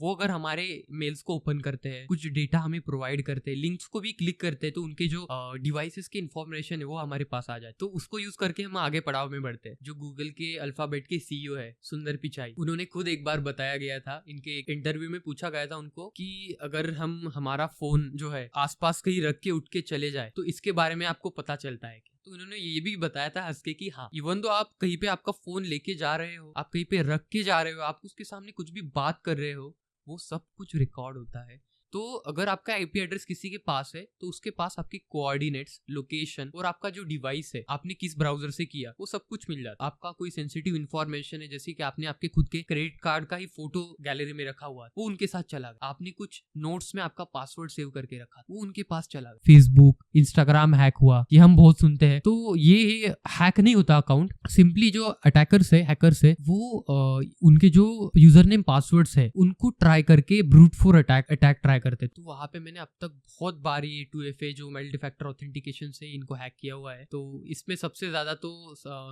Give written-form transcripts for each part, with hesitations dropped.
वो अगर हमारे मेल्स को ओपन करते हैं, कुछ डेटा हमें प्रोवाइड करते हैं, लिंक्स को भी क्लिक करते हैं, तो उनके जो डिवाइसेस की इन्फॉर्मेशन है वो हमारे पास आ जाए, तो उसको यूज करके हम आगे पड़ाव में बढ़ते हैं। जो गूगल के अल्फाबेट के सीईओ है सुंदर पिचाई, उन्होंने खुद एक बार बताया गया था, इनके एक इंटरव्यू में पूछा गया था उनको कि अगर हम हमारा फोन जो है आसपास कहीं रख के उठ के चले जाए तो इसके बारे में आपको पता चलता है क्या? तो उन्होंने ये भी बताया था हंस के कि हाँ, इवन तो आप कहीं पे आपका फोन लेके जा रहे हो, आप कहीं पे रख के जा रहे हो, आप उसके सामने कुछ भी बात कर रहे हो, वो सब कुछ रिकॉर्ड होता है। तो अगर आपका आईपी एड्रेस किसी के पास है तो उसके पास आपके कोऑर्डिनेट्स, लोकेशन और आपका जो डिवाइस है, आपने किस ब्राउजर से किया, वो सब कुछ मिल जाता है। आपका कोई सेंसिटिव इन्फॉर्मेशन है, जैसे कि आपने आपके खुद के क्रेडिट कार्ड का ही फोटो गैलरी में रखा हुआ है, वो उनके साथ चला गया। आपने कुछ नोट्स में आपका पासवर्ड सेव करके रखा, वो उनके पास चला गया। फेसबुक, इंस्टाग्राम हैक हुआ, ये हम बहुत सुनते हैं। तो ये हैक नहीं होता अकाउंट, सिंपली जो अटैकर्स है, हैकर्स है, वो उनके जो यूजर नेम पासवर्ड्स है उनको ट्राई करके ब्रूट फोर अटैक ट्राई करते। तो वहां पे मैंने अब तक बहुत बार ये 2FA जो मल्टी फैक्टर ऑथेंटिकेशन से इनको हैक किया हुआ है। तो इसमें सबसे ज्यादा तो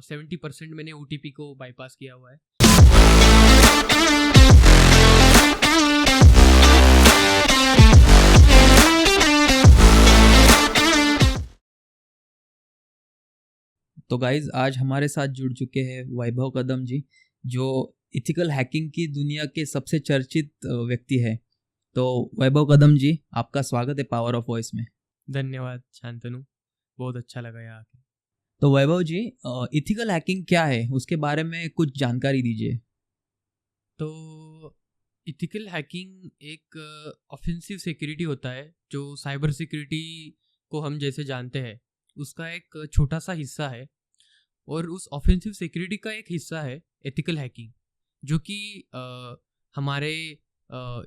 70% मैंने OTP को बाईपास किया हुआ है। तो गाइज आज हमारे साथ जुड़ चुके हैं वैभव कदम जी, जो इथिकल हैकिंग की दुनिया के सबसे चर्चित व्यक्ति है। तो वैभव कदम जी, आपका स्वागत है पावर ऑफ वॉइस में। धन्यवाद शांतनु, बहुत अच्छा लगा यहाँ आके। तो वैभव जी, इथिकल हैकिंग क्या है, उसके बारे में कुछ जानकारी दीजिए। तो इथिकल हैकिंग एक ऑफेंसिव सिक्योरिटी होता है, जो साइबर सिक्योरिटी को हम जैसे जानते हैं उसका एक छोटा सा हिस्सा है। और उस ऑफेंसिव सिक्योरिटी का एक हिस्सा है एथिकल हैकिंग, जो कि हमारे अ,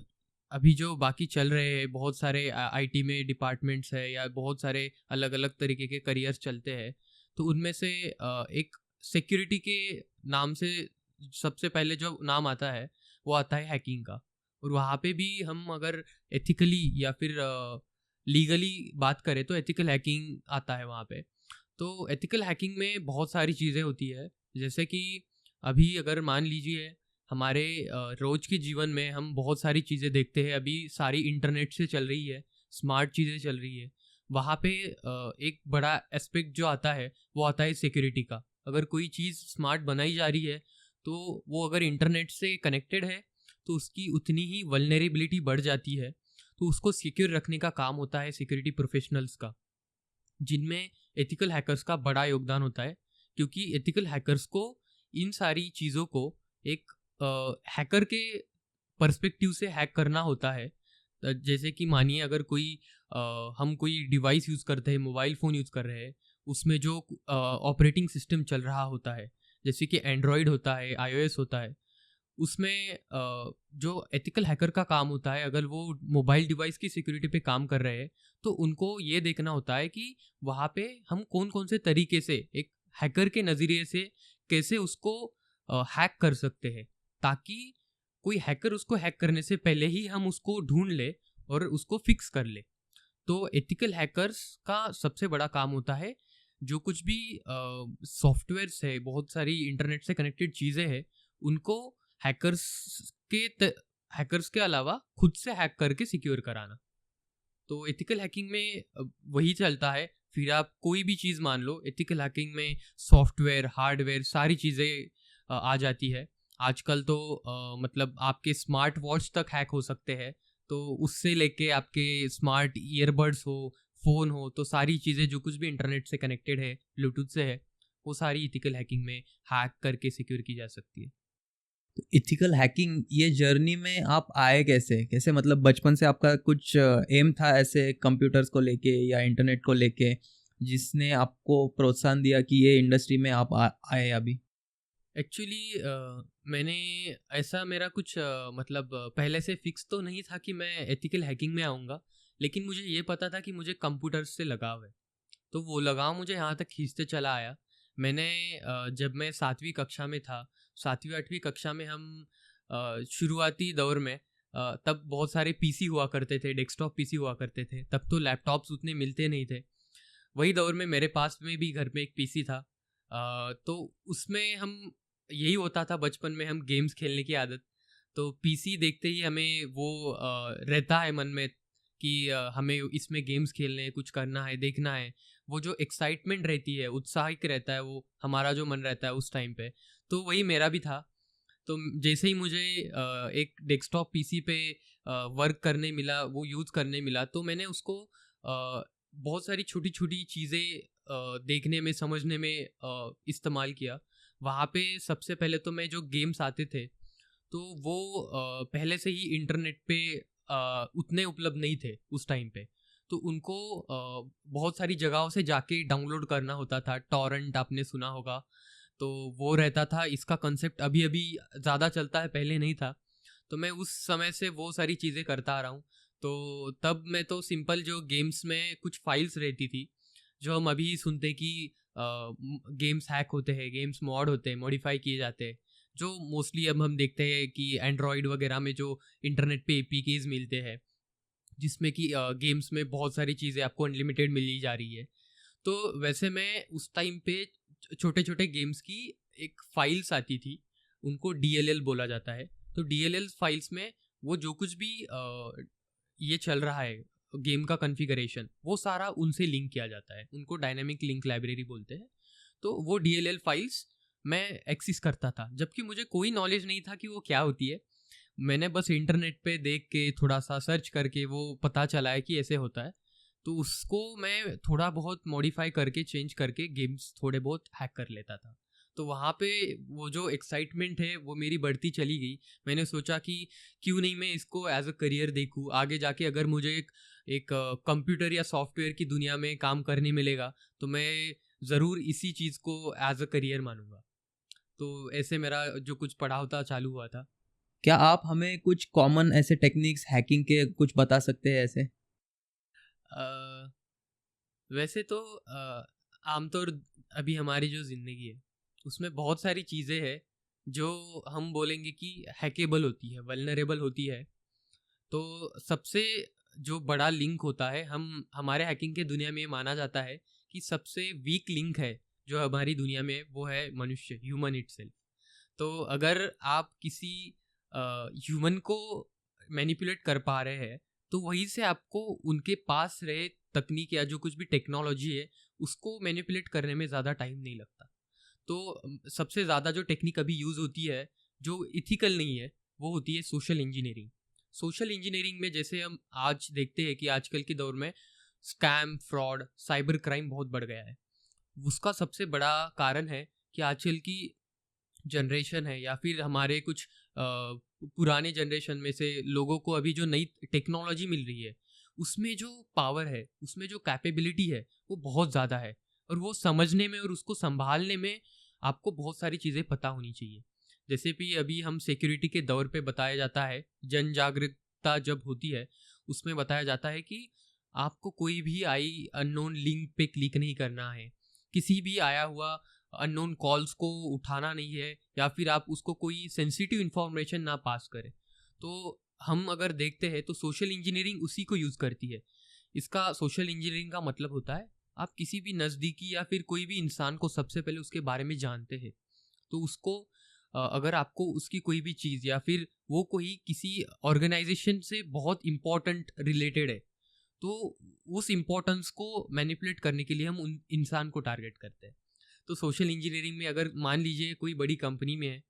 अभी जो बाकी चल रहे हैं, बहुत सारे आईटी में डिपार्टमेंट्स है या बहुत सारे अलग अलग तरीके के करियर्स चलते हैं, तो उनमें से एक सिक्योरिटी के नाम से सबसे पहले जो नाम आता है वो आता है हैकिंग का। और वहाँ पे भी हम अगर एथिकली या फिर लीगली बात करें तो एथिकल हैकिंग आता है वहाँ पे। तो एथिकल हैकिंग में बहुत सारी चीज़ें होती है, जैसे कि अभी अगर मान लीजिए हमारे रोज के जीवन में हम बहुत सारी चीज़ें देखते हैं, अभी सारी इंटरनेट से चल रही है, स्मार्ट चीज़ें चल रही है। वहाँ पे एक बड़ा एस्पेक्ट जो आता है वो आता है सिक्योरिटी का। अगर कोई चीज़ स्मार्ट बनाई जा रही है तो वो अगर इंटरनेट से कनेक्टेड है तो उसकी उतनी ही वल्नरेबिलिटी बढ़ जाती है। तो उसको सिक्योर रखने का काम होता है सिक्योरिटी प्रोफेशनल्स का, जिनमें एथिकल हैकर्स का बड़ा योगदान होता है। क्योंकि एथिकल हैकर्स को इन सारी चीज़ों को एक हैकर के पर्सपेक्टिव से हैक करना होता है। जैसे कि मानिए अगर हम कोई डिवाइस यूज़ करते हैं, मोबाइल फ़ोन यूज़ कर रहे हैं, उसमें जो ऑपरेटिंग सिस्टम चल रहा होता है, जैसे कि एंड्रॉयड होता है, iOS होता है, उसमें जो एथिकल हैकर का काम होता है, अगर वो मोबाइल डिवाइस की सिक्योरिटी पे काम कर रहे हैं तो उनको ये देखना होता है कि वहाँ पे हम कौन कौन से तरीके से एक हैकर के नज़रिए से कैसे उसको हैक कर सकते हैं, ताकि कोई हैकर उसको हैक करने से पहले ही हम उसको ढूंढ ले और उसको फिक्स कर ले। तो एथिकल हैकर्स का सबसे बड़ा काम होता है, जो कुछ भी सॉफ्टवेयर्स है, बहुत सारी इंटरनेट से कनेक्टेड चीज़ें हैं, उनको हैकर्स के अलावा खुद से हैक करके सिक्योर कराना। तो एथिकल हैकिंग में वही चलता है। फिर आप कोई भी चीज़ मान लो, एथिकल हैकिंग में सॉफ्टवेयर, हार्डवेयर, सारी चीज़ें आ जाती है। आजकल तो मतलब आपके स्मार्ट वॉच तक हैक हो सकते हैं। तो उससे लेके आपके स्मार्ट ईयरबड्स हो, फ़ोन हो, तो सारी चीज़ें जो कुछ भी इंटरनेट से कनेक्टेड है, ब्लूटूथ से है, वो सारी एथिकल हैकिंग में हैक करके सिक्योर की जा सकती है। तो इथिकल हैकिंग ये जर्नी में आप आए कैसे कैसे, मतलब बचपन से आपका कुछ एम था ऐसे कंप्यूटर्स को लेके या इंटरनेट को लेके, जिसने आपको प्रोत्साहन दिया कि ये इंडस्ट्री में आप आए अभी? एक्चुअली मैंने ऐसा मेरा कुछ मतलब पहले से फिक्स तो नहीं था कि मैं एथिकल हैकिंग में आऊँगा, लेकिन मुझे ये पता था कि मुझे कंप्यूटर्स से लगाव है। तो वो लगाव मुझे यहाँ तक खींचते चला आया। मैंने जब मैं 7वीं कक्षा में था, 7वीं 8वीं कक्षा में हम शुरुआती दौर में तब बहुत सारे पीसी हुआ करते थे, डेस्कटॉप पीसी हुआ करते थे, तब तो लैपटॉप्स उतने मिलते नहीं थे। वही दौर में मेरे पास में भी घर में एक पीसी था। तो उसमें हम यही होता था बचपन में, हम गेम्स खेलने की आदत। तो पीसी देखते ही हमें वो रहता है मन में कि हमें इसमें गेम्स खेलने हैं, कुछ करना है, देखना है। वो जो एक्साइटमेंट रहती है, उत्साहित रहता है, वो हमारा जो मन रहता है उस टाइम पे, तो वही मेरा भी था। तो जैसे ही मुझे एक डेस्कटॉप पीसी पे वर्क करने मिला, वो यूज़ करने मिला, तो मैंने उसको बहुत सारी छोटी छोटी चीज़ें देखने में, समझने में इस्तेमाल किया। वहाँ पे सबसे पहले तो मैं जो गेम्स आते थे, तो वो पहले से ही इंटरनेट पे उतने उपलब्ध नहीं थे उस टाइम पे। तो उनको बहुत सारी जगहों से जाके डाउनलोड करना होता था। टॉरेंट आपने सुना होगा, तो वो रहता था। इसका कंसेप्ट अभी अभी ज़्यादा चलता है, पहले नहीं था। तो मैं उस समय से वो सारी चीज़ें करता आ रहा हूँ। तो तब मैं तो सिंपल जो गेम्स में कुछ फाइल्स रहती थी, जो हम अभी सुनते कि गेम्स हैक होते हैं, गेम्स मॉड होते हैं, मॉडिफाई किए जाते हैं, जो मोस्टली अब हम देखते हैं कि एंड्रॉयड वगैरह में जो इंटरनेट पे एपीकेज मिलते हैं, जिसमें कि गेम्स में बहुत सारी चीज़ें आपको अनलिमिटेड मिली जा रही है। तो वैसे मैं उस टाइम पे छोटे छोटे गेम्स की एक फाइल्स आती थी, उनको डीएलएल बोला जाता है। तो डीएलएल फाइल्स में वो जो कुछ भी ये चल रहा है, गेम का कॉन्फ़िगरेशन, वो सारा उनसे लिंक किया जाता है। उनको डायनेमिक लिंक लाइब्रेरी बोलते हैं। तो वो डीएलएल फाइल्स मैं एक्सेस करता था, जबकि मुझे कोई नॉलेज नहीं था कि वो क्या होती है। मैंने बस इंटरनेट पे देख के, थोड़ा सा सर्च करके वो पता चला है कि ऐसे होता है। तो उसको मैं थोड़ा बहुत मॉडिफाई करके, चेंज करके गेम्स थोड़े बहुत हैक कर लेता था। तो वहाँ पे वो जो एक्साइटमेंट है वो मेरी बढ़ती चली गई। मैंने सोचा कि क्यों नहीं मैं इसको एज अ करियर देखूँ। आगे जाके अगर मुझे एक कंप्यूटर या सॉफ्टवेयर की दुनिया में काम करने मिलेगा, तो मैं ज़रूर इसी चीज़ को एज अ करियर मानूंगा। तो ऐसे मेरा जो कुछ पढ़ाव था चालू हुआ था। क्या आप हमें कुछ कॉमन ऐसे टेक्निक्स हैकिंग के कुछ बता सकते हैं ऐसे? अ, वैसे तो आमतौर अभी हमारी जो ज़िंदगी है उसमें बहुत सारी चीज़ें हैं जो हम बोलेंगे कि हैकेबल होती है, वल्नरेबल होती है। तो सबसे जो बड़ा लिंक होता है, हम हमारे हैकिंग के दुनिया में ये माना जाता है कि सबसे वीक लिंक है जो हमारी दुनिया में, वो है मनुष्य, ह्यूमन इटसेल्फ। तो अगर आप किसी ह्यूमन को मैनिपुलेट कर पा रहे हैं, तो वहीं से आपको उनके पास रहे तकनीक या जो कुछ भी टेक्नोलॉजी है उसको मैनिपुलेट करने में ज़्यादा टाइम नहीं लगता। तो सबसे ज़्यादा जो टेक्निक अभी यूज़ होती है, जो इथिकल नहीं है, वो होती है सोशल इंजीनियरिंग। सोशल इंजीनियरिंग में जैसे हम आज देखते हैं कि आजकल के दौर में स्कैम, फ्रॉड, साइबर क्राइम बहुत बढ़ गया है। उसका सबसे बड़ा कारण है कि आजकल की जनरेशन है, या फिर हमारे कुछ पुराने जनरेशन में से लोगों को अभी जो नई टेक्नोलॉजी मिल रही है, उसमें जो पावर है, उसमें जो कैपेबिलिटी है, वो बहुत ज़्यादा है। और वो समझने में और उसको संभालने में आपको बहुत सारी चीज़ें पता होनी चाहिए। जैसे भी अभी हम सिक्योरिटी के दौर पे बताया जाता है, जन जागरूकता जब होती है, उसमें बताया जाता है कि आपको कोई भी आई अननोन लिंक पे क्लिक नहीं करना है, किसी भी आया हुआ अननोन कॉल्स को उठाना नहीं है, या फिर आप उसको कोई सेंसिटिव इन्फॉर्मेशन ना पास करें। तो हम अगर देखते हैं तो सोशल इंजीनियरिंग उसी को यूज़ करती है। इसका सोशल इंजीनियरिंग का मतलब होता है, आप किसी भी नज़दीकी या फिर कोई भी इंसान को सबसे पहले उसके बारे में जानते हैं। तो उसको अगर आपको उसकी कोई भी चीज़, या फिर वो कोई किसी ऑर्गेनाइजेशन से बहुत इम्पोर्टेंट रिलेटेड है, तो उस इम्पोर्टेंस को मैनिपुलेट करने के लिए हम उन इंसान को टारगेट करते हैं। तो सोशल इंजीनियरिंग में अगर मान लीजिए कोई बड़ी कंपनी में है,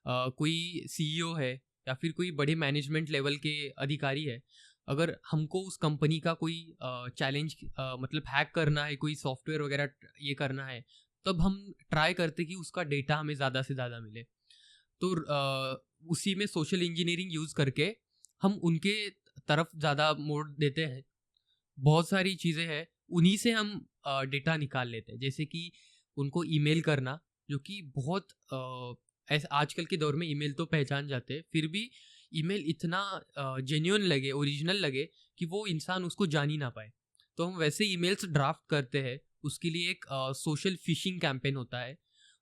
कोई सीईओ है, या फिर कोई बड़े मैनेजमेंट लेवल के अधिकारी है, अगर हमको उस कंपनी का कोई चैलेंज, मतलब हैक करना है, कोई सॉफ्टवेयर वगैरह ये करना है, तब हम ट्राई करते कि उसका डेटा हमें ज़्यादा से ज़्यादा मिले। तो उसी में सोशल इंजीनियरिंग यूज़ करके हम उनके तरफ ज़्यादा मोड़ देते हैं। बहुत सारी चीज़ें हैं, उन्हीं से हम डेटा निकाल लेते हैं। जैसे कि उनको ईमेल करना, जो कि बहुत ऐसे आजकल के दौर में ईमेल तो पहचान जाते हैं, फिर भी ईमेल इतना जेन्युइन लगे, ओरिजिनल लगे, कि वो इंसान उसको जान ही ना पाए। तो हम वैसे ईमेल्स ड्राफ्ट करते हैं। उसके लिए एक सोशल फिशिंग कैंपेन होता है,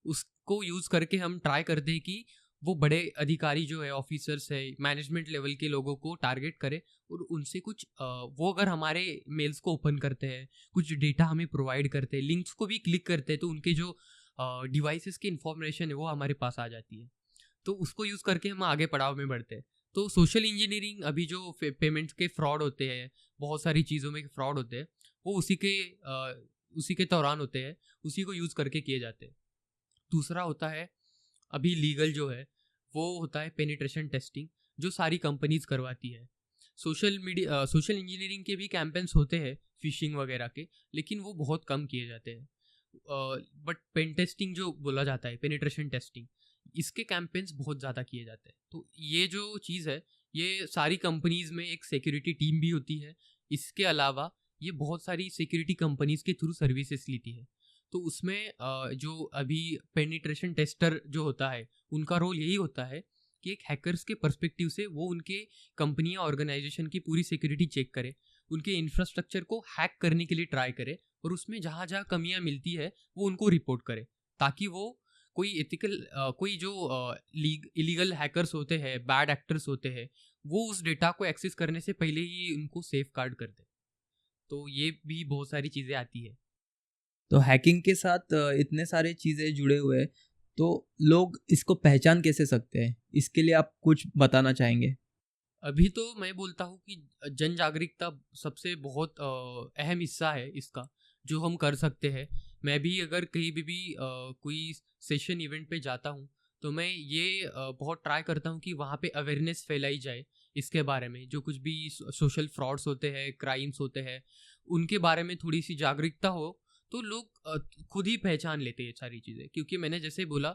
उसको यूज़ करके हम ट्राई करते हैं कि वो बड़े अधिकारी जो है, ऑफिसर्स है, मैनेजमेंट लेवल के लोगों को टारगेट करे, और उनसे कुछ वो अगर हमारे मेल्स को ओपन करते हैं, कुछ डेटा हमें प्रोवाइड करते हैं, लिंक्स को भी क्लिक करते हैं, तो उनके जो डिवाइसेस की इंफॉर्मेशन है वो हमारे पास आ जाती है। तो उसको यूज़ करके हम आगे पड़ाव में बढ़ते हैं। तो सोशल इंजीनियरिंग अभी जो पेमेंट्स के फ्रॉड होते हैं, बहुत सारी चीज़ों में फ्रॉड होते हैं, वो उसी के दौरान होते हैं, उसी को यूज़ करके किए जाते हैं। दूसरा होता है अभी लीगल जो है, वो होता है पेनिट्रेशन टेस्टिंग, जो सारी कंपनीज करवाती है। सोशल इंजीनियरिंग के भी कैंपेन्स होते हैं फिशिंग वगैरह के, लेकिन वो बहुत कम किए जाते हैं। बट पेन टेस्टिंग जो बोला जाता है, पेनिट्रेशन टेस्टिंग, इसके कैंपेन्स बहुत ज़्यादा किए जाते हैं। तो ये जो चीज़ है, ये सारी कंपनीज में एक सिक्योरिटी टीम भी होती है। इसके अलावा ये बहुत सारी सिक्योरिटी कंपनीज के थ्रू सर्विसेज लेती है। तो उसमें जो अभी पेनिट्रेशन टेस्टर जो होता है, उनका रोल यही होता है कि एक हैकर्स के पर्सपेक्टिव से वो उनके कंपनी या ऑर्गेनाइजेशन की पूरी सिक्योरिटी चेक करे, उनके इंफ्रास्ट्रक्चर को हैक करने के लिए ट्राई करे, और उसमें जहाँ जहाँ कमियाँ मिलती है वो उनको रिपोर्ट करे, ताकि वो कोई जो इलीगल हैकर्स होते हैं, बैड एक्टर्स होते हैं, वो उस डेटा को एक्सेस करने से पहले ही उनको सेफ गार्ड कर दे। तो ये भी बहुत सारी चीज़ें आती है। तो हैकिंग के साथ इतने सारे चीज़ें जुड़े हुए हैं, तो लोग इसको पहचान कैसे सकते हैं? इसके लिए आप कुछ बताना चाहेंगे? अभी तो मैं बोलता हूँ कि जन जागरूकता सबसे बहुत अहम हिस्सा है इसका, जो हम कर सकते हैं। मैं भी अगर कहीं भी कोई सेशन इवेंट पे जाता हूँ, तो मैं ये बहुत ट्राई करता हूँ कि वहाँ पे अवेयरनेस फैलाई जाए इसके बारे में। जो कुछ भी सोशल फ्रॉड्स होते हैं, क्राइम्स होते हैं, उनके बारे में थोड़ी सी जागरूकता हो, तो लोग खुद ही पहचान लेते हैं सारी चीज़ें। क्योंकि मैंने जैसे बोला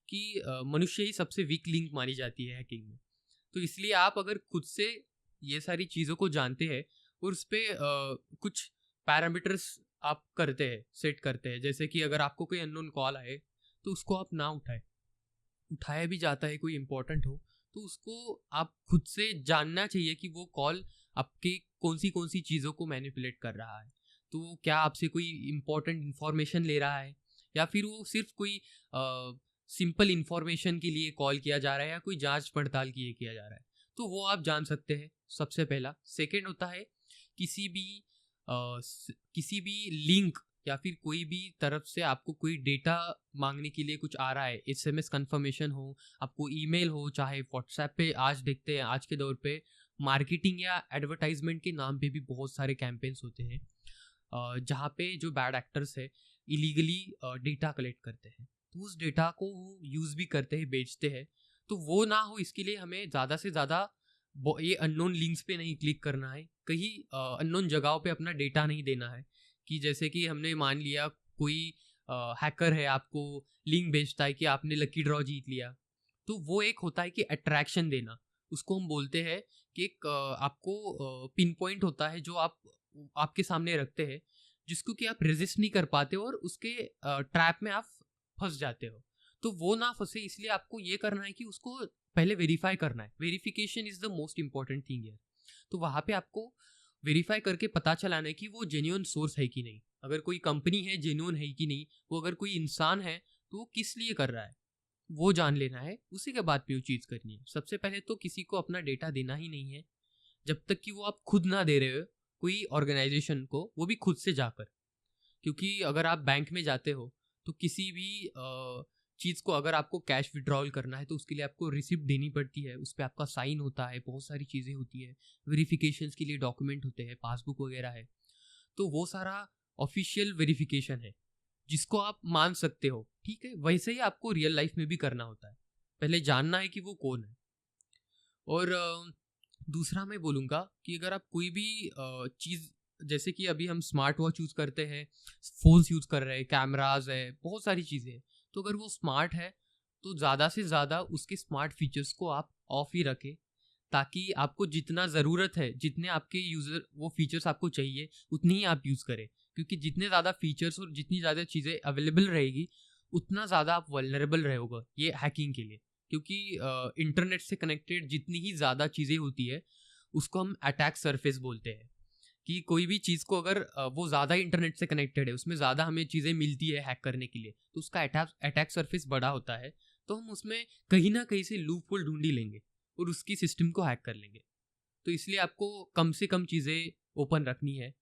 कि मनुष्य ही सबसे वीक लिंक मानी जाती है हैकिंग में। तो इसलिए आप अगर खुद से ये सारी चीज़ों को जानते हैं और उस पर कुछ पैरामीटर्स आप करते हैं, सेट करते हैं, जैसे कि अगर आपको कोई अननोन कॉल आए तो उसको आप ना उठाया भी जाता है, कोई इम्पोर्टेंट हो, तो उसको आप खुद से जानना चाहिए कि वो कॉल आपके कौन सी चीज़ों को मैनिपुलेट कर रहा है। तो क्या आपसे कोई इम्पोर्टेंट इन्फॉर्मेशन ले रहा है, या फिर वो सिर्फ कोई सिंपल इन्फॉर्मेशन के लिए कॉल किया जा रहा है, या कोई जांच पड़ताल के लिए किया जा रहा है। तो वो आप जान सकते हैं, सबसे पहला। सेकंड होता है किसी भी लिंक या फिर कोई भी तरफ से आपको कोई डेटा मांगने के लिए कुछ आ रहा है, SMS कंफर्मेशन हो, आपको ईमेल हो, चाहे व्हाट्सएप पे। आज देखते हैं आज के दौर पे मार्केटिंग या एडवर्टाइजमेंट के नाम पे भी बहुत सारे कैंपेन्स होते हैं, जहाँ पे जो बैड एक्टर्स है इलीगली डेटा कलेक्ट करते हैं। तो उस डेटा को यूज़ भी करते हैं, बेचते हैं। तो वो ना हो, इसके लिए हमें ज़्यादा से ज़्यादा ये अननोन लिंक्स पे नहीं क्लिक करना है, कहीं अननोन जगहों पे अपना डेटा नहीं देना है। कि जैसे कि हमने मान लिया कोई हैकर है, आपको लिंक भेजता है कि आपने लकी ड्रॉ जीत लिया, तो वो एक होता है कि अट्रैक्शन देना, उसको हम बोलते हैं कि एक आपको पिन पॉइंट होता है जो आप आपके सामने रखते हैं, जिसको कि आप रेजिस्ट नहीं कर पाते और उसके ट्रैप में आप फंस जाते हो। तो वो ना फंसे, इसलिए आपको ये करना है कि उसको पहले वेरीफाई करना है। Verification is the most important thing है। तो वहाँ पे आपको वेरीफाई करके पता चलाना है कि वो जेन्युइन सोर्स है कि नहीं, अगर कोई कंपनी है जेन्युइन है कि नहीं, वो अगर कोई इंसान है तो वो किस लिए कर रहा है, वो जान लेना है। उसी के बाद भी वो चीज़ करनी है। सबसे पहले तो किसी को अपना डेटा देना ही नहीं है, जब तक कि वो आप खुद ना दे रहे हो कोई ऑर्गेनाइजेशन को, वो भी खुद से जाकर। क्योंकि अगर आप बैंक में जाते हो तो किसी भी चीज़ को अगर आपको कैश विड्रॉल करना है तो उसके लिए आपको रिसिप्ट देनी पड़ती है, उस पर आपका साइन होता है, बहुत सारी चीज़ें होती है, वेरिफिकेशंस के लिए डॉक्यूमेंट होते हैं, पासबुक वगैरह है। तो वो सारा ऑफिशियल वेरिफिकेशन है जिसको आप मान सकते हो, ठीक है। वैसे ही आपको रियल लाइफ में भी करना होता है, पहले जानना है कि वो कौन है। और दूसरा मैं बोलूँगा कि अगर आप कोई भी चीज़, जैसे कि अभी हम स्मार्ट वॉच यूज़ करते हैं, फ़ोन्स यूज़ कर रहे हैं, कैमराज है, बहुत सारी चीज़ें हैं, तो अगर वो स्मार्ट है तो ज़्यादा से ज़्यादा उसके स्मार्ट फीचर्स को आप ऑफ ही रखें, ताकि आपको जितना ज़रूरत है, जितने आपके यूज़र वो फीचर्स आपको चाहिए, उतनी ही आप यूज़ करें। क्योंकि जितने ज़्यादा फीचर्स और जितनी ज़्यादा चीज़ें अवेलेबल रहेगी, उतना ज़्यादा आप वल्नरेबल रहोगे ये हैकिंग के लिए। क्योंकि इंटरनेट से कनेक्टेड जितनी ही ज़्यादा चीज़ें होती है, उसको हम अटैक सरफेस बोलते हैं। कि कोई भी चीज़ को अगर वो ज़्यादा इंटरनेट से कनेक्टेड है, उसमें ज़्यादा हमें चीज़ें मिलती है हैक करने के लिए, तो उसका अटैक सरफेस बड़ा होता है, तो हम उसमें कहीं ना कहीं से लूप होल ढूंढ ही लेंगे और उसकी सिस्टम को हैक कर लेंगे। तो इसलिए आपको कम से कम चीज़ें ओपन रखनी है।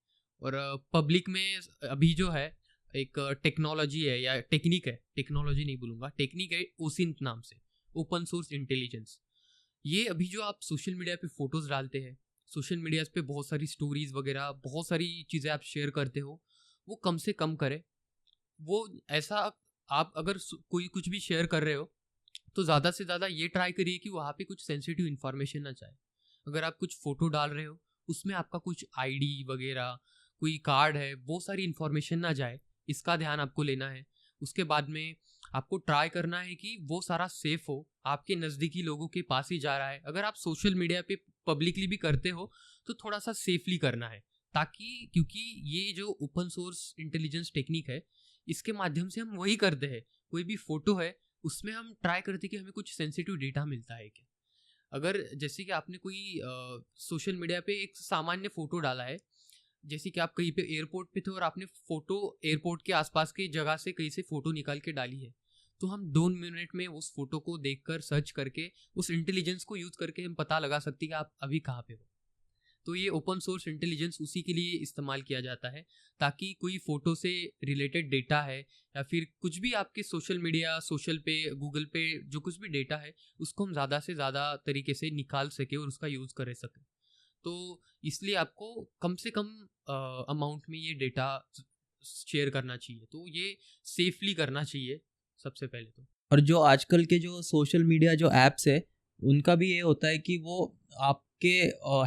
और पब्लिक में अभी जो है एक टेक्नोलॉजी है या टेक्निक है, टेक्नोलॉजी नहीं बोलूँगा, टेक्निक है ओसिंथ नाम से। Open source intelligence. ये अभी जो आप सोशल मीडिया पे फोटोज़ डालते हैं, सोशल मीडिया पे बहुत सारी स्टोरीज़ वगैरह, बहुत सारी चीज़ें आप शेयर करते हो, वो कम से कम करें। वो ऐसा, आप अगर कोई कुछ भी शेयर कर रहे हो तो ज़्यादा से ज़्यादा ये ट्राई करिए कि वहाँ पे कुछ सेंसिटिव इन्फॉर्मेशन ना जाए। अगर आप कुछ फ़ोटो डाल रहे हो, उसमें आपका कुछ आईडी वगैरह, कोई कार्ड है, वो सारी इन्फॉर्मेशन ना जाए, इसका ध्यान आपको लेना है। उसके बाद में आपको ट्राई करना है कि वो सारा सेफ हो, आपके नज़दीकी लोगों के पास ही जा रहा है। अगर आप सोशल मीडिया पे पब्लिकली भी करते हो तो थोड़ा सा सेफली करना है, ताकि क्योंकि ये जो ओपन सोर्स इंटेलिजेंस टेक्निक है, इसके माध्यम से हम वही करते हैं। कोई भी फोटो है, उसमें हम ट्राई करते कि हमें कुछ सेंसिटिव डेटा मिलता है क्या। अगर जैसे कि आपने कोई सोशल मीडिया पे एक सामान्य फ़ोटो डाला है, जैसे कि आप कहीं पे एयरपोर्ट पे थे और आपने फ़ोटो एयरपोर्ट के आसपास की जगह से कहीं से फ़ोटो निकाल के डाली है, तो हम 2 मिनट में उस फ़ोटो को देखकर सर्च करके उस इंटेलिजेंस को यूज़ करके हम पता लगा सकते हैं कि आप अभी कहाँ पे हो। तो ये ओपन सोर्स इंटेलिजेंस उसी के लिए इस्तेमाल किया जाता है, ताकि कोई फ़ोटो से रिलेटेड डेटा है या फिर कुछ भी आपके सोशल मीडिया, सोशल पे, गूगल पे जो कुछ भी डेटा है, उसको हम ज़्यादा से ज़्यादा तरीके से निकाल सके और उसका यूज़ कर सकें। तो इसलिए आपको कम से कम अमाउंट में ये डेटा शेयर करना चाहिए। तो ये सेफली करना चाहिए सबसे पहले तो। और जो आजकल के जो सोशल मीडिया जो ऐप्स है, उनका भी ये होता है कि वो आपके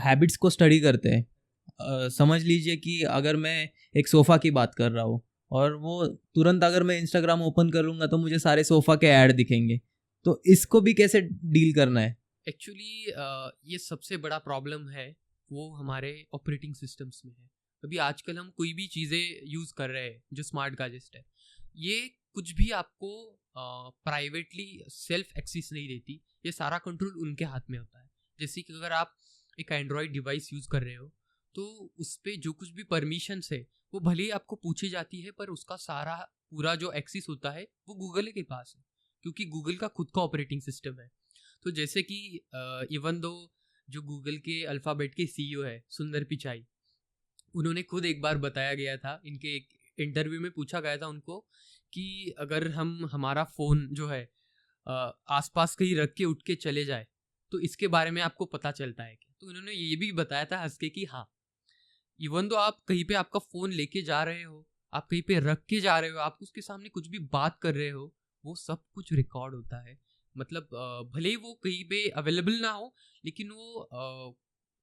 हैबिट्स को स्टडी करते हैं। समझ लीजिए कि अगर मैं एक सोफ़ा की बात कर रहा हूँ और वो तुरंत अगर मैं इंस्टाग्राम ओपन करूँगा तो मुझे सारे सोफ़ा के ऐड दिखेंगे। तो इसको भी कैसे डील करना है? एक्चुअली ये सबसे बड़ा प्रॉब्लम है, वो हमारे ऑपरेटिंग सिस्टम्स में है। अभी आजकल हम कोई भी चीज़ें यूज़ कर रहे हैं जो स्मार्ट गैजेट है, ये कुछ भी आपको प्राइवेटली सेल्फ एक्सेस नहीं देती। ये सारा कंट्रोल उनके हाथ में होता है। जैसे कि अगर आप एक एंड्रॉयड डिवाइस यूज़ कर रहे हो, तो उस पर जो कुछ भी परमिशंस है वो भले ही आपको पूछी जाती है, पर उसका सारा पूरा जो एक्सेस होता है वो गूगल के पास है, क्योंकि गूगल का खुद का ऑपरेटिंग सिस्टम है। तो जैसे कि इवन दो जो गूगल के अल्फ़ाबेट के सीईओ है सुंदर पिचाई, उन्होंने खुद एक बार बताया गया था, इनके एक इंटरव्यू में पूछा गया था उनको कि अगर हम हमारा फ़ोन जो है आसपास कहीं रख के उठ के चले जाए तो इसके बारे में आपको पता चलता है क्या। तो उन्होंने ये भी बताया था हंस के कि हाँ, इवन दो आप कहीं पे आपका फ़ोन लेके जा रहे हो, आप कहीं पे रख के जा रहे हो, आप उसके सामने कुछ भी बात कर रहे हो, वो सब कुछ रिकॉर्ड होता है। मतलब भले ही वो कहीं पे अवेलेबल ना हो, लेकिन वो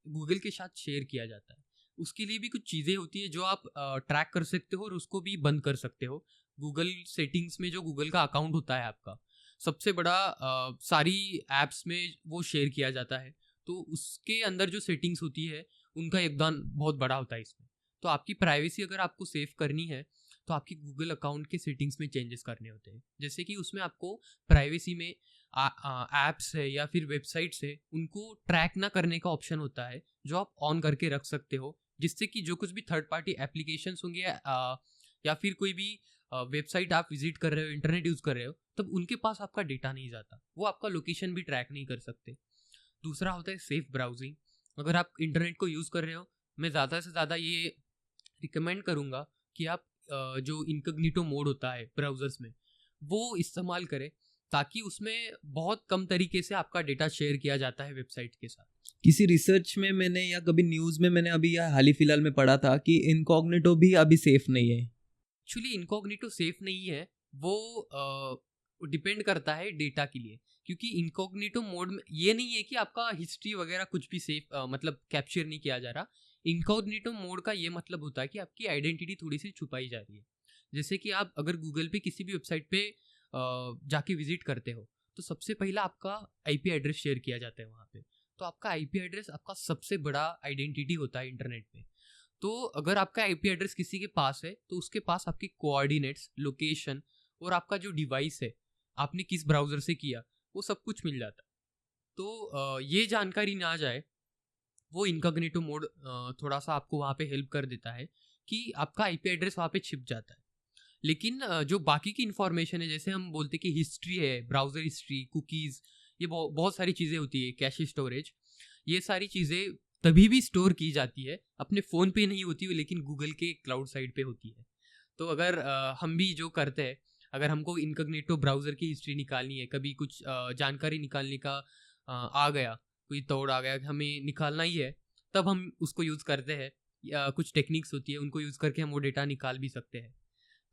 गूगल के साथ शेयर किया जाता है। उसके लिए भी कुछ चीज़ें होती है जो आप ट्रैक कर सकते हो और उसको भी बंद कर सकते हो। गूगल सेटिंग्स में जो गूगल का अकाउंट होता है आपका, सबसे बड़ा सारी ऐप्स में वो शेयर किया जाता है। तो उसके अंदर जो सेटिंग्स होती है, उनका योगदान बहुत बड़ा होता है इसमें। तो आपकी प्राइवेसी अगर आपको सेव करनी है, तो आपकी गूगल अकाउंट के सेटिंग्स में चेंजेस करने होते हैं। जैसे कि उसमें आपको प्राइवेसी में ऐप्स है या फिर वेबसाइट्स है, उनको ट्रैक ना करने का ऑप्शन होता है, जो आप ऑन करके रख सकते हो, जिससे कि जो कुछ भी थर्ड पार्टी एप्लीकेशंस होंगे या फिर कोई भी वेबसाइट आप विजिट कर रहे हो, इंटरनेट यूज़ कर रहे हो, तब उनके पास आपका डेटा नहीं जाता, वो आपका लोकेशन भी ट्रैक नहीं कर सकते। दूसरा होता है सेफ ब्राउजिंग। अगर आप इंटरनेट को यूज़ कर रहे हो, मैं ज़्यादा से ज़्यादा ये रिकमेंड करूँगा कि आप जो इनकॉग्निटो मोड होता है ब्राउज़र्स में, वो इस्तेमाल करें, ताकि उसमें बहुत कम तरीके से आपका डेटा शेयर किया जाता है वेबसाइट के साथ। किसी रिसर्च में मैंने या कभी न्यूज़ में मैंने अभी या हाल ही फिलहाल में पढ़ा था कि इनकॉग्निटो भी अभी सेफ नहीं है। एक्चुअली इनकॉग्निटो सेफ नहीं है, वो डिपेंड करता है डेटा के लिए, क्योंकि इनकॉग्निटो मोड में ये नहीं है कि आपका हिस्ट्री वगैरह कुछ भी सेफ मतलब कैप्चर नहीं किया जा रहा। इनकॉग्निटो मोड का ये मतलब होता है कि आपकी आइडेंटिटी थोड़ी सी छुपाई जा रही है। जैसे कि आप अगर गूगल पे किसी भी वेबसाइट पे जाके विजिट करते हो, तो सबसे पहला आपका आईपी एड्रेस शेयर किया जाता है वहाँ पे। तो आपका आईपी एड्रेस आपका सबसे बड़ा आइडेंटिटी होता है इंटरनेट पे। तो अगर आपका आईपी एड्रेस किसी के पास है, तो उसके पास आपके कोऑर्डिनेट्स, लोकेशन और आपका जो डिवाइस है, आपने किस ब्राउज़र से किया, वो सब कुछ मिल जाता है। तो ये जानकारी ना जाए, वो इनकॉग्निटो मोड थोड़ा सा आपको वहाँ पे हेल्प कर देता है कि आपका आईपी एड्रेस वहाँ पे छिप जाता है। लेकिन जो बाकी की इन्फॉर्मेशन है, जैसे हम बोलते कि हिस्ट्री है, ब्राउज़र हिस्ट्री, कुकीज़, ये बहुत सारी चीज़ें होती है, कैश स्टोरेज, ये सारी चीज़ें तभी भी स्टोर की जाती है, अपने फ़ोन पे नहीं होती है, लेकिन गूगल के क्लाउड साइड पे होती है। तो अगर हम भी जो करते हैं, अगर हमको इनकॉग्निटो ब्राउज़र की हिस्ट्री निकालनी है, कभी कुछ जानकारी निकालने का आ गया, कोई तोड़ आ गया, हमें निकालना ही है, तब हम उसको यूज़ करते हैं। या कुछ टेक्निक्स होती है, उनको यूज़ करके हम वो डेटा निकाल भी सकते हैं।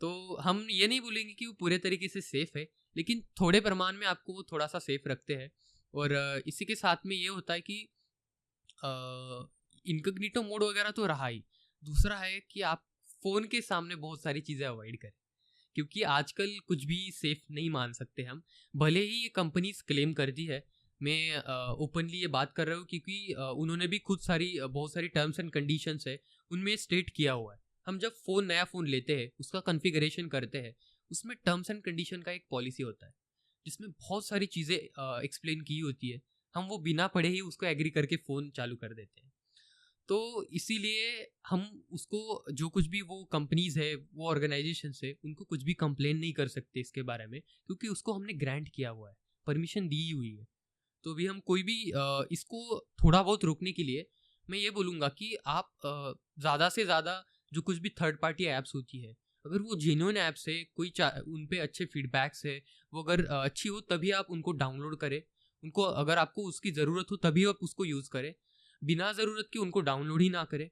तो हम ये नहीं बोलेंगे कि वो पूरे तरीके से सेफ़ है, लेकिन थोड़े प्रमाण में आपको वो थोड़ा-सा सेफ़ रखते हैं। और इसी के साथ में ये होता है कि इनकॉग्निटो मोड वगैरह तो रहा ही। दूसरा है कि आप फ़ोन के सामने बहुत सारी चीज़ें अवॉइड करें, क्योंकि आजकल कुछ भी सेफ़ नहीं मान सकते हम। भले ही ये कंपनीज़ क्लेम करती है, मैं ओपनली ये बात कर रहा हूँ, क्योंकि उन्होंने भी खुद बहुत सारी टर्म्स एंड कंडीशंस है, उनमें स्टेट किया हुआ है। हम जब नया फ़ोन लेते हैं, उसका कॉन्फ़िगरेशन करते हैं, उसमें टर्म्स एंड कंडीशन का एक पॉलिसी होता है, जिसमें बहुत सारी चीज़ें एक्सप्लेन की होती है। हम वो बिना पढ़े ही उसको एग्री करके फ़ोन चालू कर देते हैं। तो इसीलिए हम उसको, जो कुछ भी वो कंपनीज़ है, वो ऑर्गेनाइजेशंस है, उनको कुछ भी कंप्लेन नहीं कर सकते इसके बारे में, क्योंकि उसको हमने ग्रांट किया हुआ है, परमिशन दी हुई है। तो भी हम कोई भी इसको थोड़ा बहुत रोकने के लिए मैं ये बोलूँगा कि आप ज़्यादा से ज़्यादा जो कुछ भी थर्ड पार्टी ऐप्स होती है, अगर वो जेन्युइन ऐप्स है, उन पे अच्छे फीडबैक्स है, वो अगर अच्छी हो, तभी आप उनको डाउनलोड करें। उनको, अगर आपको उसकी ज़रूरत हो तभी आप उसको यूज़ करें, बिना ज़रूरत के उनको डाउनलोड ही ना करें।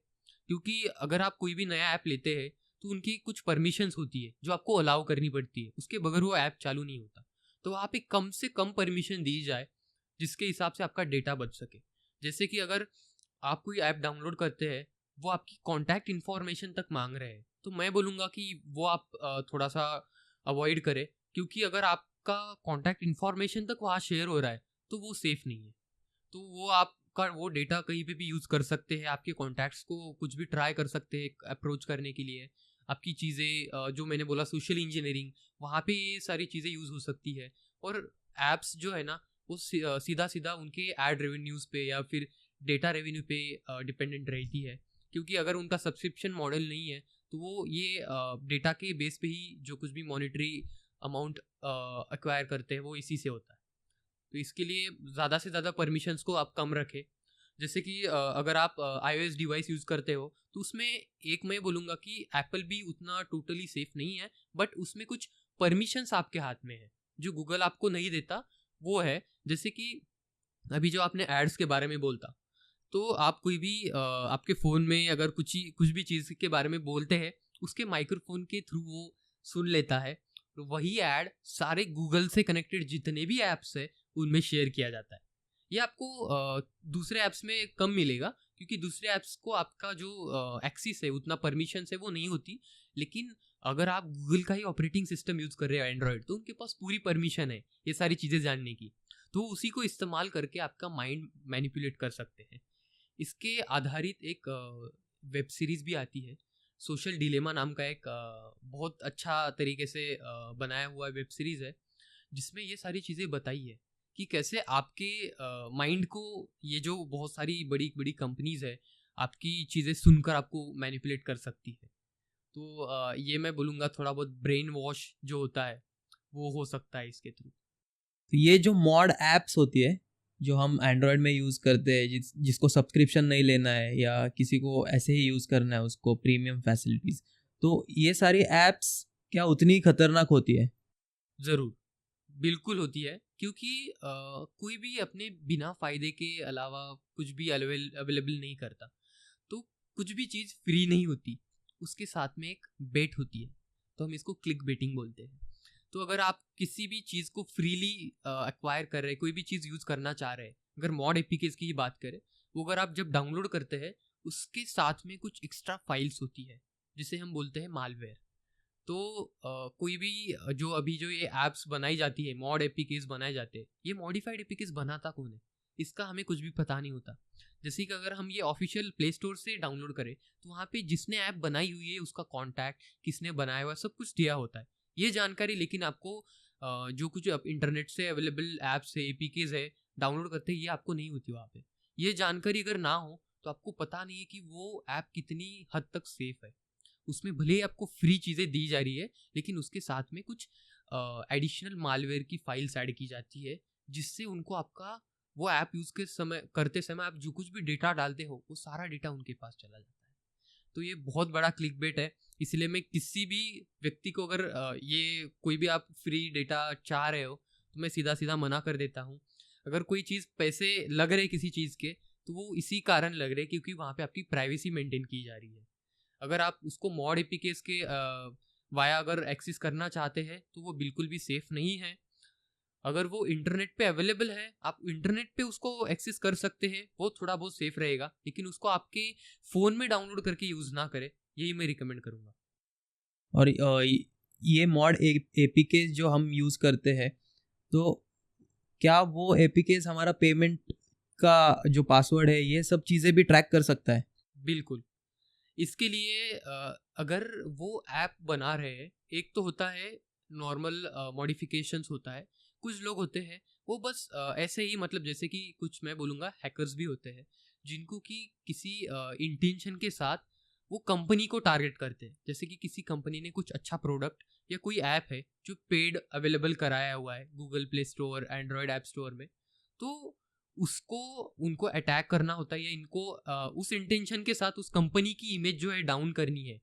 क्योंकि अगर आप कोई भी नया ऐप लेते हैं, तो उनकी कुछ परमिशंस होती है जो आपको अलाउ करनी पड़ती है, उसके बगैर वो ऐप चालू नहीं होता। तो वहाँ पे कम से कम परमिशन दी जाए, जिसके हिसाब से आपका डेटा बच सके। जैसे कि अगर आप कोई ऐप डाउनलोड करते हैं, वो आपकी कॉन्टैक्ट इन्फॉर्मेशन तक मांग रहे हैं, तो मैं बोलूँगा कि वो आप थोड़ा सा अवॉइड करें, क्योंकि अगर आपका कॉन्टैक्ट इन्फॉर्मेशन तक वहाँ शेयर हो रहा है, तो वो सेफ़ नहीं है। तो वो आपका वो डेटा कहीं पे भी यूज़ कर सकते हैं, आपके कॉन्टैक्ट्स को कुछ भी ट्राई कर सकते हैं अप्रोच करने के लिए। आपकी चीज़ें, जो मैंने बोला सोशल इंजीनियरिंग, वहाँ पे ये सारी चीज़ें यूज़ हो सकती है। और ऐप्स जो है ना, वो सीधा-सीधा उनके एड रेवेन्यूज़ पे या फिर डेटा रेवेन्यू पे डिपेंडेंट रहती है। क्योंकि अगर उनका सब्सक्रिप्शन मॉडल नहीं है, तो वो ये डेटा के बेस पे ही जो कुछ भी मॉनेटरी अमाउंट एक्वायर करते हैं, वो इसी से होता है। तो इसके लिए ज़्यादा से ज़्यादा परमिशंस को आप कम रखें। जैसे कि अगर आप iOS डिवाइस यूज़ करते हो, तो उसमें एक मैं बोलूँगा कि एप्पल भी उतना टोटली सेफ़ नहीं है, बट उसमें कुछ परमिशंस आपके हाथ में है, जो गूगल आपको नहीं देता, वो है। जैसे कि अभी जो आपने एड्स के बारे में बोलता, तो आप कोई भी आपके फ़ोन में अगर कुछ भी चीज़ के बारे में बोलते हैं, उसके माइक्रोफ़ोन के थ्रू वो सुन लेता है। तो वही ऐड सारे गूगल से कनेक्टेड जितने भी ऐप्स हैं, उनमें शेयर किया जाता है। ये आपको दूसरे ऐप्स में कम मिलेगा, क्योंकि दूसरे ऐप्स को आपका जो एक्सेस है, उतना परमिशंस है, वो नहीं होती। लेकिन अगर आप गूगल का ही ऑपरेटिंग सिस्टम यूज़ कर रहे हो एंड्रॉयड, तो उनके पास पूरी परमिशन है ये सारी चीज़ें जानने की। तो उसी को इस्तेमाल करके आपका माइंड मैनिपुलेट कर सकते हैं। इसके आधारित एक वेब सीरीज़ भी आती है, सोशल डिलेमा नाम का एक बहुत अच्छा तरीके से बनाया हुआ वेब सीरीज़ है, जिसमें ये सारी चीज़ें बताई है कि कैसे आपके माइंड को ये जो बहुत सारी बड़ी बड़ी कंपनीज़ है, आपकी चीज़ें सुनकर आपको मैनिपुलेट कर सकती है। तो ये मैं बोलूँगा थोड़ा बहुत ब्रेन वॉश जो होता है, वो हो सकता है इसके थ्रू। तो ये जो मॉड ऐप्स होती है जो हम एंड्रॉयड में यूज़ करते हैं, जिसको सब्सक्रिप्शन नहीं लेना है या किसी को ऐसे ही यूज़ करना है उसको प्रीमियम फैसिलिटीज़, तो ये सारी ऐप्स क्या उतनी खतरनाक होती है? ज़रूर, बिल्कुल होती है, क्योंकि कोई भी अपने बिना फ़ायदे के अलावा कुछ भी अवेलेबल नहीं करता। तो कुछ भी चीज़ फ्री नहीं होती, उसके साथ में एक बेट होती है, तो हम इसको क्लिक बेटिंग बोलते हैं। तो अगर आप किसी भी चीज़ को फ्रीली एक्वायर कर रहे हैं, कोई भी चीज़ यूज़ करना चाह रहे हैं, अगर मॉड एपीकेस की ही बात करें, वो अगर आप जब डाउनलोड करते हैं, उसके साथ में कुछ एक्स्ट्रा फाइल्स होती है, जिसे हम बोलते हैं मालवेयर। तो कोई भी जो ये ऐप्स बनाई जाती है, मॉड एपीकेस बनाए जाते हैं, ये मॉडिफाइड एपीकेस बनाता कौन है, इसका हमें कुछ भी पता नहीं होता। जैसे कि अगर हम ये ऑफिशियल प्ले स्टोर से डाउनलोड करें, तो वहाँ पे जिसने ऐप बनाई हुई है, उसका कॉन्टैक्ट, किसने बनाया हुआ है, सब कुछ दिया होता है, ये जानकारी। लेकिन आपको जो कुछ अब इंटरनेट से अवेलेबल ऐप्स है, एपीकेस है, डाउनलोड करते हैं, ये आपको नहीं होती वहाँ पे। ये जानकारी अगर ना हो, तो आपको पता नहीं है कि वो ऐप कितनी हद तक सेफ है। उसमें भले ही आपको फ्री चीज़ें दी जा रही है, लेकिन उसके साथ में कुछ एडिशनल मालवेयर की फाइल्स ऐड की जाती है, जिससे उनको आपका वो ऐप यूज़ के समय करते समय आप जो कुछ भी डेटा डालते हो, वो सारा डेटा उनके पास चला जाता है। तो ये बहुत बड़ा क्लिक बेट है। इसलिए मैं किसी भी व्यक्ति को अगर ये कोई भी आप फ्री डेटा चाह रहे हो तो मैं सीधा सीधा मना कर देता हूँ। अगर कोई चीज़ पैसे लग रहे किसी चीज़ के तो वो इसी कारण लग रहे क्योंकि वहाँ पे आपकी प्राइवेसी मेंटेन की जा रही है। अगर आप उसको मॉड एपीकेस के वाया अगर एक्सेस करना चाहते हैं तो वो बिल्कुल भी सेफ नहीं है। अगर वो इंटरनेट पे अवेलेबल है, आप इंटरनेट पे उसको एक्सेस कर सकते हैं, वो थोड़ा बहुत सेफ रहेगा, लेकिन उसको आपके फ़ोन में डाउनलोड करके यूज़ ना करें, यही मैं रिकमेंड करूँगा। और ये मॉड एपीके जो हम यूज़ करते हैं, तो क्या वो एपीकेस हमारा पेमेंट का जो पासवर्ड है ये सब चीज़ें भी ट्रैक कर सकता है? बिल्कुल। इसके लिए अगर वो ऐप बना रहे हैं, एक तो होता है नॉर्मल मॉडिफिकेशंस होता है, कुछ लोग होते हैं वो बस ऐसे ही, मतलब जैसे कि कुछ मैं बोलूँगा हैकर्स भी होते हैं जिनको कि किसी इंटेंशन के साथ वो कंपनी को टारगेट करते हैं। जैसे कि किसी कंपनी ने कुछ अच्छा प्रोडक्ट या कोई ऐप है जो पेड अवेलेबल कराया हुआ है Google play store, Android app store में, तो उसको उनको अटैक करना होता है या इनको उस इंटेंशन के साथ उस कंपनी की इमेज जो है डाउन करनी है,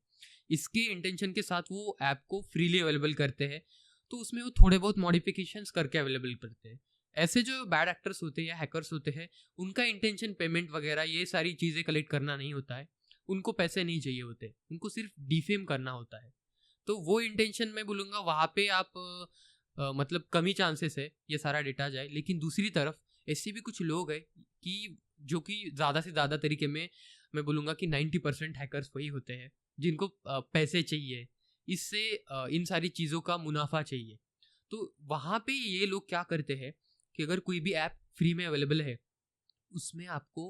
इसके इंटेंशन के साथ वो ऐप को फ्रीली अवेलेबल करते हैं। तो उसमें वो थोड़े बहुत मॉडिफिकेशंस करके अवेलेबल करते हैं। ऐसे जो बैड एक्टर्स होते हैं या हैकर्स होते हैं, उनका इंटेंशन पेमेंट वगैरह ये सारी चीज़ें कलेक्ट करना नहीं होता है, उनको पैसे नहीं चाहिए होते, उनको सिर्फ डिफेम करना होता है। तो वो इंटेंशन मैं बोलूँगा वहाँ पे आप मतलब कम ही चांसेस है ये सारा डेटा जाए। लेकिन दूसरी तरफ ऐसे भी कुछ लोग हैं कि जो कि ज़्यादा से ज़्यादा तरीके में मैं बोलूँगा कि 90% हैकर्स वही होते हैं जिनको पैसे चाहिए, इससे इन सारी चीज़ों का मुनाफा चाहिए। तो वहाँ पे ये लोग क्या करते हैं कि अगर कोई भी ऐप फ्री में अवेलेबल है, उसमें आपको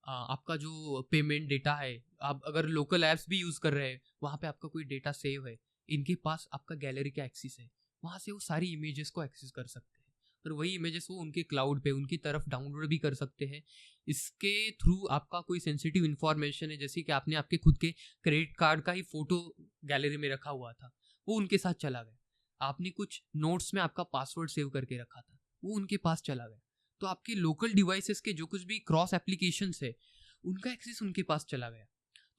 आपका जो पेमेंट डेटा है, आप अगर लोकल ऐप्स भी यूज़ कर रहे हैं, वहाँ पे आपका कोई डेटा सेव है, इनके पास आपका गैलरी का एक्सेस है, वहाँ से वो सारी इमेजेस को एक्सेस कर सकते हैं और वही इमेजेस वो उनके क्लाउड पे उनकी तरफ डाउनलोड भी कर सकते हैं। इसके थ्रू आपका कोई सेंसिटिव इन्फॉर्मेशन है, जैसे कि आपने आपके खुद के क्रेडिट कार्ड का ही फोटो गैलरी में रखा हुआ था, वो उनके साथ चला गया। आपने कुछ नोट्स में आपका पासवर्ड सेव करके रखा था, वो उनके पास चला गया। तो आपके लोकल डिवाइसेस के जो कुछ भी क्रॉस एप्लीकेशंस है, उनका एक्सेस उनके पास चला गया।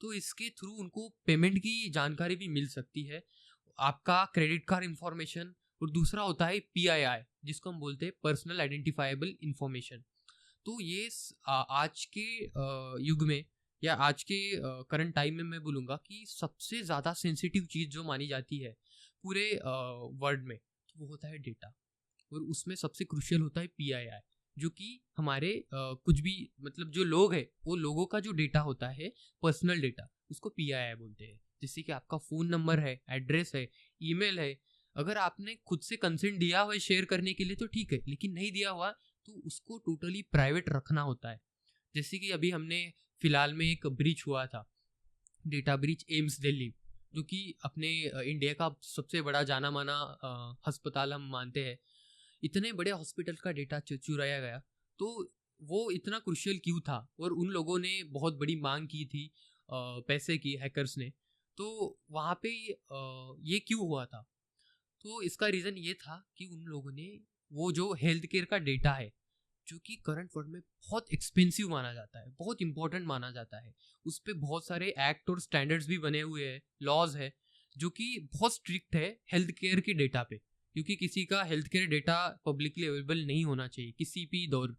तो इसके थ्रू उनको पेमेंट की जानकारी भी मिल सकती है, आपका क्रेडिट कार्ड इंफॉर्मेशन, और दूसरा होता है PII, जिसको हम बोलते हैं पर्सनल आइडेंटिफाइबल इंफॉर्मेशन। तो ये आज के युग में या आज के करंट टाइम में मैं बोलूँगा कि सबसे ज़्यादा सेंसिटिव चीज़ जो मानी जाती है पूरे वर्ल्ड में, तो वो होता है डेटा। और उसमें सबसे क्रूशियल होता है PII, जो कि हमारे कुछ भी मतलब जो लोग हैं वो लोगों का जो डेटा होता है, पर्सनल डेटा, उसको PII बोलते हैं। जैसे कि आपका फ़ोन नंबर है, एड्रेस है, ईमेल है। अगर आपने खुद से कंसेंट दिया हुआ है शेयर करने के लिए तो ठीक है, लेकिन नहीं दिया हुआ तो उसको टोटली प्राइवेट रखना होता है। जैसे कि अभी हमने फिलहाल में एक ब्रीच हुआ था, डेटा ब्रीच एम्स दिल्ली, जो कि अपने इंडिया का सबसे बड़ा जाना माना अस्पताल हम मानते हैं। इतने बड़े हॉस्पिटल का डेटा चुराया गया, तो वो इतना क्रूशियल क्यों था? और उन लोगों ने बहुत बड़ी मांग की थी पैसे की, हैकर्स ने। तो वहाँ पे ये क्यों हुआ था? तो इसका रीज़न ये था कि उन लोगों ने वो जो हेल्थ केयर का डेटा है, जो कि करंट वर्ल्ड में बहुत एक्सपेंसिव माना जाता है, बहुत इंपॉर्टेंट माना जाता है, उस पर बहुत सारे एक्ट और स्टैंडर्ड्स भी बने हुए हैं, लॉज है, जो कि बहुत स्ट्रिक्ट है हेल्थ केयर के डेटा पे, क्योंकि किसी का health care data publicly available नहीं होना चाहिए किसी भी दौर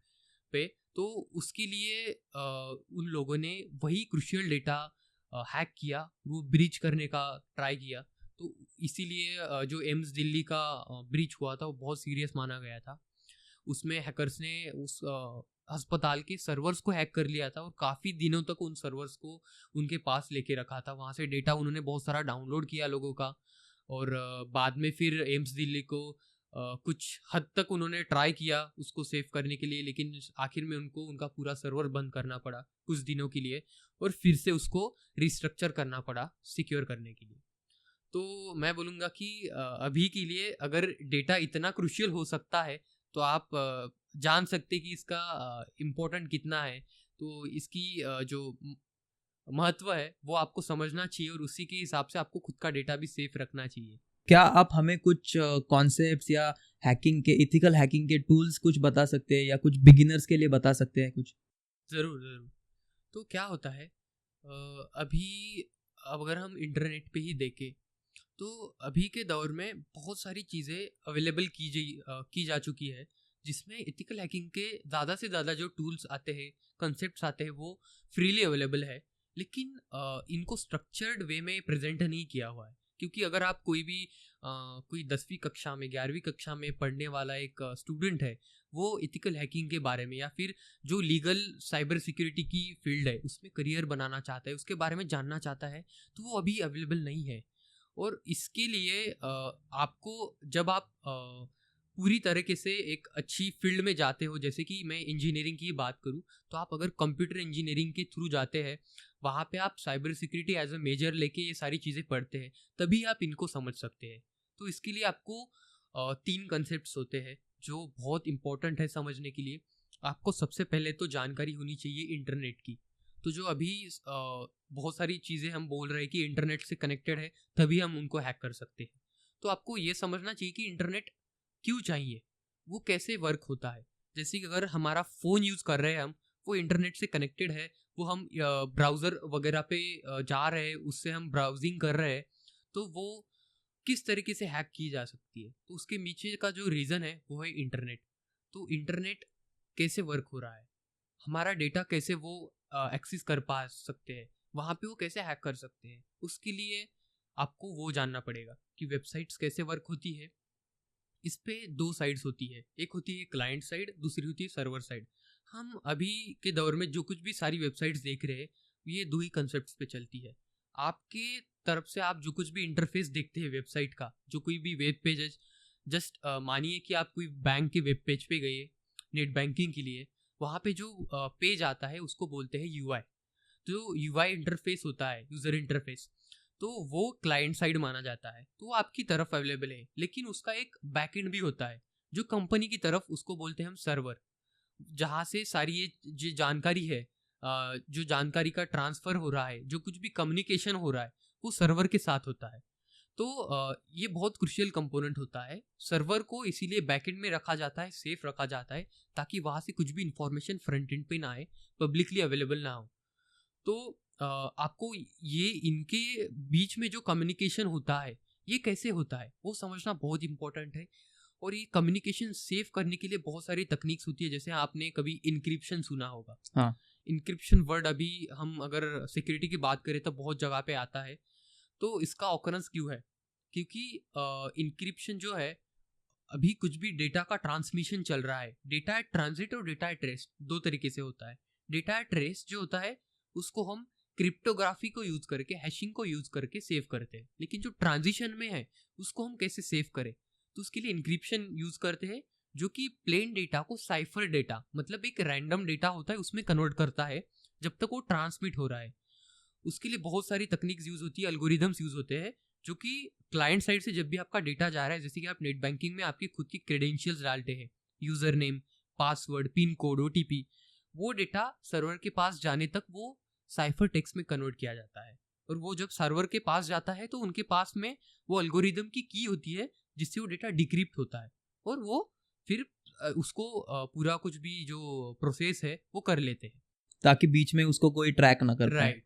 पे। तो उसके लिए उन लोगों ने वही क्रूशियल डेटा हैक किया, वो ब्रीच करने का ट्राई किया। तो इसीलिए जो एम्स दिल्ली का ब्रीच हुआ था वो बहुत सीरियस माना गया था। उसमें हैकर्स ने उस अस्पताल के सर्वर्स को हैक कर लिया था और काफ़ी दिनों तक उन सर्वर्स को उनके पास लेके रखा था। वहाँ से डेटा उन्होंने बहुत सारा डाउनलोड किया लोगों का, और बाद में फिर एम्स दिल्ली को कुछ हद तक उन्होंने ट्राई किया उसको सेव करने के लिए, लेकिन आखिर में उनको उनका पूरा सर्वर बंद करना पड़ा कुछ दिनों के लिए, और फिर से उसको रिस्ट्रक्चर करना पड़ा सिक्योर करने के लिए। तो मैं बोलूँगा कि अभी के लिए अगर डेटा इतना क्रूशियल हो सकता है तो आप जान सकते कि इसका इम्पोर्टेंट कितना है। तो इसकी जो महत्व है वो आपको समझना चाहिए, और उसी के हिसाब से आपको खुद का डेटा भी सेफ रखना चाहिए। क्या आप हमें कुछ कॉन्सेप्ट्स या हैकिंग के, इथिकल हैकिंग के टूल्स कुछ बता सकते हैं, या कुछ बिगिनर्स के लिए बता सकते हैं कुछ? ज़रूर ज़रूर। तो क्या होता है, अभी अगर हम इंटरनेट पे ही देखें तो अभी के दौर में बहुत सारी चीज़ें अवेलेबल की जा चुकी है, जिसमें एथिकल हैकिंग के ज़्यादा से ज़्यादा जो टूल्स आते हैं, कंसेप्ट्स आते हैं, वो फ्रीली अवेलेबल है। लेकिन इनको स्ट्रक्चर्ड वे में प्रेजेंट नहीं किया हुआ है, क्योंकि अगर आप कोई 10वीं कक्षा में 11वीं कक्षा में पढ़ने वाला एक स्टूडेंट है, वो एथिकल हैकिंग के बारे में या फिर जो लीगल साइबर सिक्योरिटी की फील्ड है उसमें करियर बनाना चाहता है, उसके बारे में जानना चाहता है, तो वो अभी अवेलेबल नहीं है। और इसके लिए आपको जब आप पूरी तरीके से एक अच्छी फील्ड में जाते हो, जैसे कि मैं इंजीनियरिंग की बात करूं, तो आप अगर कंप्यूटर इंजीनियरिंग के थ्रू जाते हैं, वहाँ पे आप cyber security as a major लेके ये सारी चीज़ें पढ़ते हैं, तभी आप इनको समझ सकते हैं। तो इसके लिए आपको 3 कंसेप्ट्स होते हैं जो बहुत इंपॉर्टेंट है समझने के लिए। आपको सबसे पहले तो जानकारी होनी चाहिए इंटरनेट की। तो जो अभी बहुत सारी चीज़ें हम बोल रहे हैं कि इंटरनेट से कनेक्टेड है, तभी हम उनको हैक कर सकते हैं। तो आपको ये समझना चाहिए कि इंटरनेट क्यों चाहिए, वो कैसे वर्क होता है। जैसे कि अगर हमारा फ़ोन यूज़ कर रहे हैं हम, वो इंटरनेट से कनेक्टेड है, वो हम ब्राउज़र वगैरह पे जा रहे हैं, उससे हम ब्राउजिंग कर रहे हैं, तो वो किस तरीके से हैक की जा सकती है। तो उसके नीचे का जो रीज़न है वो है इंटरनेट। तो इंटरनेट कैसे वर्क हो रहा है, हमारा डेटा कैसे वो एक्सेस कर पा सकते हैं, वहाँ पे वो कैसे हैक कर सकते हैं, उसके लिए आपको वो जानना पड़ेगा कि वेबसाइट्स कैसे वर्क होती है। इस पे 2 साइड्स होती है, एक होती है क्लाइंट साइड, दूसरी होती है सर्वर साइड। हम अभी के दौर में जो कुछ भी सारी वेबसाइट्स देख रहे हैं, ये 2 ही कंसेप्ट्स पे चलती है। आपके तरफ से आप जो कुछ भी इंटरफेस देखते हैं वेबसाइट का, जो कोई भी वेब पेज है, जस्ट मानिए कि आप कोई बैंक के वेब पेज पे गए नेट बैंकिंग के लिए, वहाँ पे जो पेज आता है उसको बोलते हैं यूआई। तो यूआई इंटरफेस होता है, यूज़र इंटरफेस, तो वो क्लाइंट साइड माना जाता है, तो वो आपकी तरफ अवेलेबल है। लेकिन उसका एक बैकएंड भी होता है जो कंपनी की तरफ, उसको बोलते हैं हम सर्वर, जहाँ से सारी ये जो जानकारी है, जो जानकारी का ट्रांसफ़र हो रहा है, जो कुछ भी कम्युनिकेशन हो रहा है, वो सर्वर के साथ होता है। तो ये बहुत क्रुशियल कंपोनेंट होता है। सर्वर को इसीलिए बैकएंड में रखा जाता है, सेफ रखा जाता है, ताकि वहाँ से कुछ भी इंफॉर्मेशन फ्रंट एंड पे ना आए, पब्लिकली अवेलेबल ना हो। तो आपको ये इनके बीच में जो कम्युनिकेशन होता है, ये कैसे होता है वो समझना बहुत इंपॉर्टेंट है। और ये कम्युनिकेशन सेव करने के लिए बहुत सारी तकनीक्स होती है, जैसे आपने कभी इनक्रिप्शन सुना होगा। हाँ। इनक्रिप्शन वर्ड अभी हम अगर सिक्योरिटी की बात करें तो बहुत जगह पे आता है। तो इसका ऑकरेंस क्यों है, क्योंकि इनक्रिप्शन जो है, अभी कुछ भी डेटा का ट्रांसमिशन चल रहा है, डेटा एट ट्रांजिट और डेटा एट रेस्ट 2 तरीके से होता है। डेटा एट रेस्ट जो होता है उसको हम क्रिप्टोग्राफी को यूज करके, हैशिंग को यूज करके सेव करते हैं। लेकिन जो ट्रांजिशन में है उसको हम कैसे सेव करें, तो उसके लिए इंक्रिप्शन यूज करते हैं, जो कि प्लेन डेटा को साइफर डेटा, मतलब एक रैंडम डेटा होता है, उसमें कन्वर्ट करता है जब तक वो ट्रांसमिट हो रहा है। उसके लिए बहुत सारी तकनीक्स यूज होती है, एल्गोरिदम्स यूज होते हैं, जो कि क्लाइंट साइड से जब भी आपका डेटा जा रहा है, जैसे कि आप नेट बैंकिंग में आपकी खुद की क्रेडेंशियल्स डालते हैं, user name, password, pin code, OTP, वो डेटा सर्वर के पास जाने तक वो साइफर टेक्स्ट में कन्वर्ट किया जाता है। और वो जब सर्वर के पास जाता है तो उनके पास में वो एल्गोरिदम की होती है, जिससे वो डेटा डिक्रिप्ट होता है, और वो फिर उसको पूरा कुछ भी जो प्रोसेस है वो कर लेते हैं, ताकि बीच में उसको कोई ट्रैक ना कर पाए। राइट।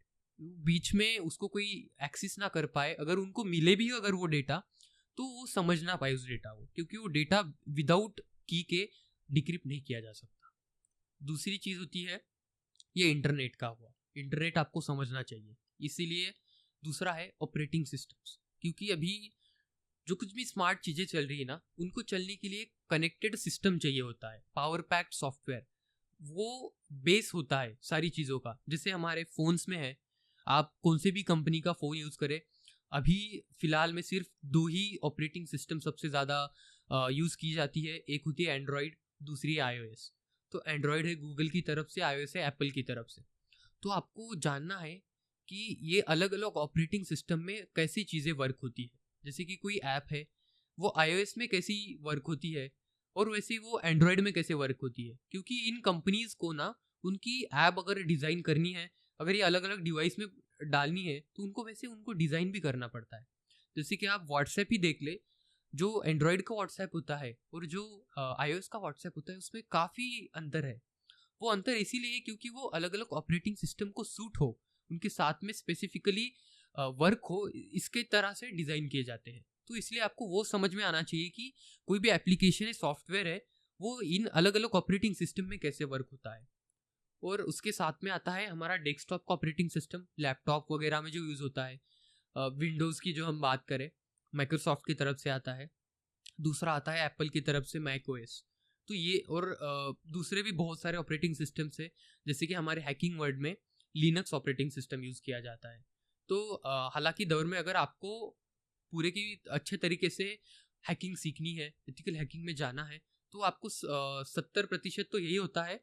बीच में उसको कोई एक्सेस ना कर पाए, अगर उनको मिले भी अगर वो डेटा, तो वो समझ ना पाए उस डेटा को, क्योंकि वो डेटा विदाउट की के डिक्रिप्ट नहीं किया जा सकता। दूसरी चीज़ होती है, ये इंटरनेट का हुआ, इंटरनेट आपको समझना चाहिए, इसीलिए दूसरा है ऑपरेटिंग सिस्टम्स। क्योंकि अभी जो कुछ भी स्मार्ट चीज़ें चल रही है ना, उनको चलने के लिए कनेक्टेड सिस्टम चाहिए होता है, पावर पैक्ड सॉफ्टवेयर, वो बेस होता है सारी चीज़ों का। जैसे हमारे फ़ोन्स में है, आप कौन से भी कंपनी का फ़ोन यूज़ करें, अभी फ़िलहाल में सिर्फ 2 ही ऑपरेटिंग सिस्टम सबसे ज़्यादा यूज़ की जाती है, एक होती है एंड्रॉयड, दूसरी है iOS। तो एंड्रॉयड है गूगल की तरफ से, iOS है एप्पल की तरफ से। तो आपको जानना है कि ये अलग अलग ऑपरेटिंग सिस्टम में कैसी चीज़ें वर्क होती है। जैसे कि कोई ऐप है, वो iOS में कैसी वर्क होती है, और वैसे ही वो एंड्रॉयड में कैसे वर्क होती है। क्योंकि इन कंपनीज को ना, उनकी ऐप अगर डिज़ाइन करनी है, अगर ये अलग अलग डिवाइस में डालनी है, तो उनको वैसे उनको डिज़ाइन भी करना पड़ता है। जैसे कि आप व्हाट्सएप ही देख ले, जो एंड्रॉयड का व्हाट्सएप होता है और जो iOS का व्हाट्सएप होता है, उसमें काफ़ी अंतर है। वो अंतर इसीलिए है क्योंकि वो अलग अलग ऑपरेटिंग सिस्टम को सूट हो, उनके साथ में स्पेसिफिकली वर्क हो, इसके तरह से डिज़ाइन किए जाते हैं। तो इसलिए आपको वो समझ में आना चाहिए कि कोई भी एप्लीकेशन है, सॉफ्टवेयर है, वो इन अलग अलग ऑपरेटिंग सिस्टम में कैसे वर्क होता है। और उसके साथ में आता है हमारा डेस्कटॉप का ऑपरेटिंग सिस्टम, लैपटॉप वगैरह में जो यूज़ होता है। विंडोज़ की जो हम बात करें, माइक्रोसॉफ्ट की तरफ से आता है। दूसरा आता है एप्पल की तरफ से मैक ओएस। तो ये और दूसरे भी बहुत सारे ऑपरेटिंग सिस्टम्स है, जैसे कि हमारे हैकिंग वर्ल्ड में लिनक्स ऑपरेटिंग सिस्टम यूज़ किया जाता है। तो हालांकि दौर में अगर आपको पूरे की अच्छे तरीके से हैकिंग सीखनी है, एथिकल हैकिंग में जाना है, तो आपको 70% तो यही होता है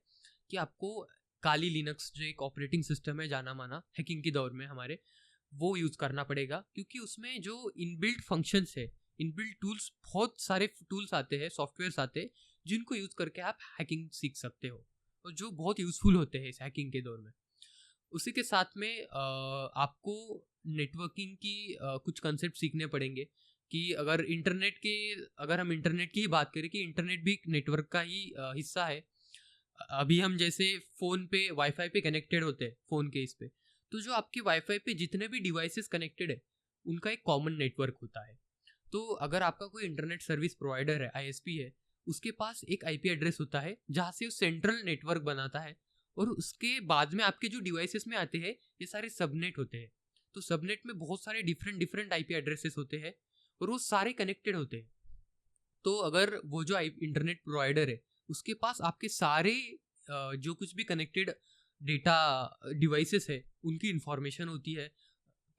कि आपको काली लिनक्स जो एक ऑपरेटिंग सिस्टम है जाना माना हैकिंग के दौर में हमारे, वो यूज़ करना पड़ेगा। क्योंकि उसमें जो इनबिल्ट फंक्शंस है, इनबिल्ट टूल्स, बहुत सारे टूल्स आते हैं, सॉफ्टवेयर्स आते हैं, जिनको यूज़ करके आप हैकिंग सीख सकते हो और जो बहुत यूज़फुल होते हैं इस हैकिंग के दौर में। उसी के साथ में आपको नेटवर्किंग की कुछ कंसेप्ट सीखने पड़ेंगे कि अगर हम इंटरनेट की ही बात करें कि इंटरनेट भी एक नेटवर्क का ही हिस्सा है। अभी हम जैसे फ़ोन पे वाईफाई पे कनेक्टेड होते हैं, फ़ोन के इस पे, तो जो आपके वाईफाई पे जितने भी डिवाइसेस कनेक्टेड है, उनका एक कॉमन नेटवर्क होता है। तो अगर आपका कोई इंटरनेट सर्विस प्रोवाइडर है, आईएसपी है, उसके पास एक आईपी एड्रेस होता है जहाँ से वो सेंट्रल नेटवर्क बनाता है, और उसके बाद में आपके जो डिवाइसेस में आते हैं ये सारे सबनेट होते हैं। तो सबनेट में बहुत सारे डिफरेंट डिफरेंट आईपी एड्रेसेस होते हैं और वो सारे कनेक्टेड होते हैं। तो अगर वो जो इंटरनेट प्रोवाइडर है उसके पास आपके सारे जो कुछ भी कनेक्टेड डेटा डिवाइसेस है उनकी इंफॉर्मेशन होती है,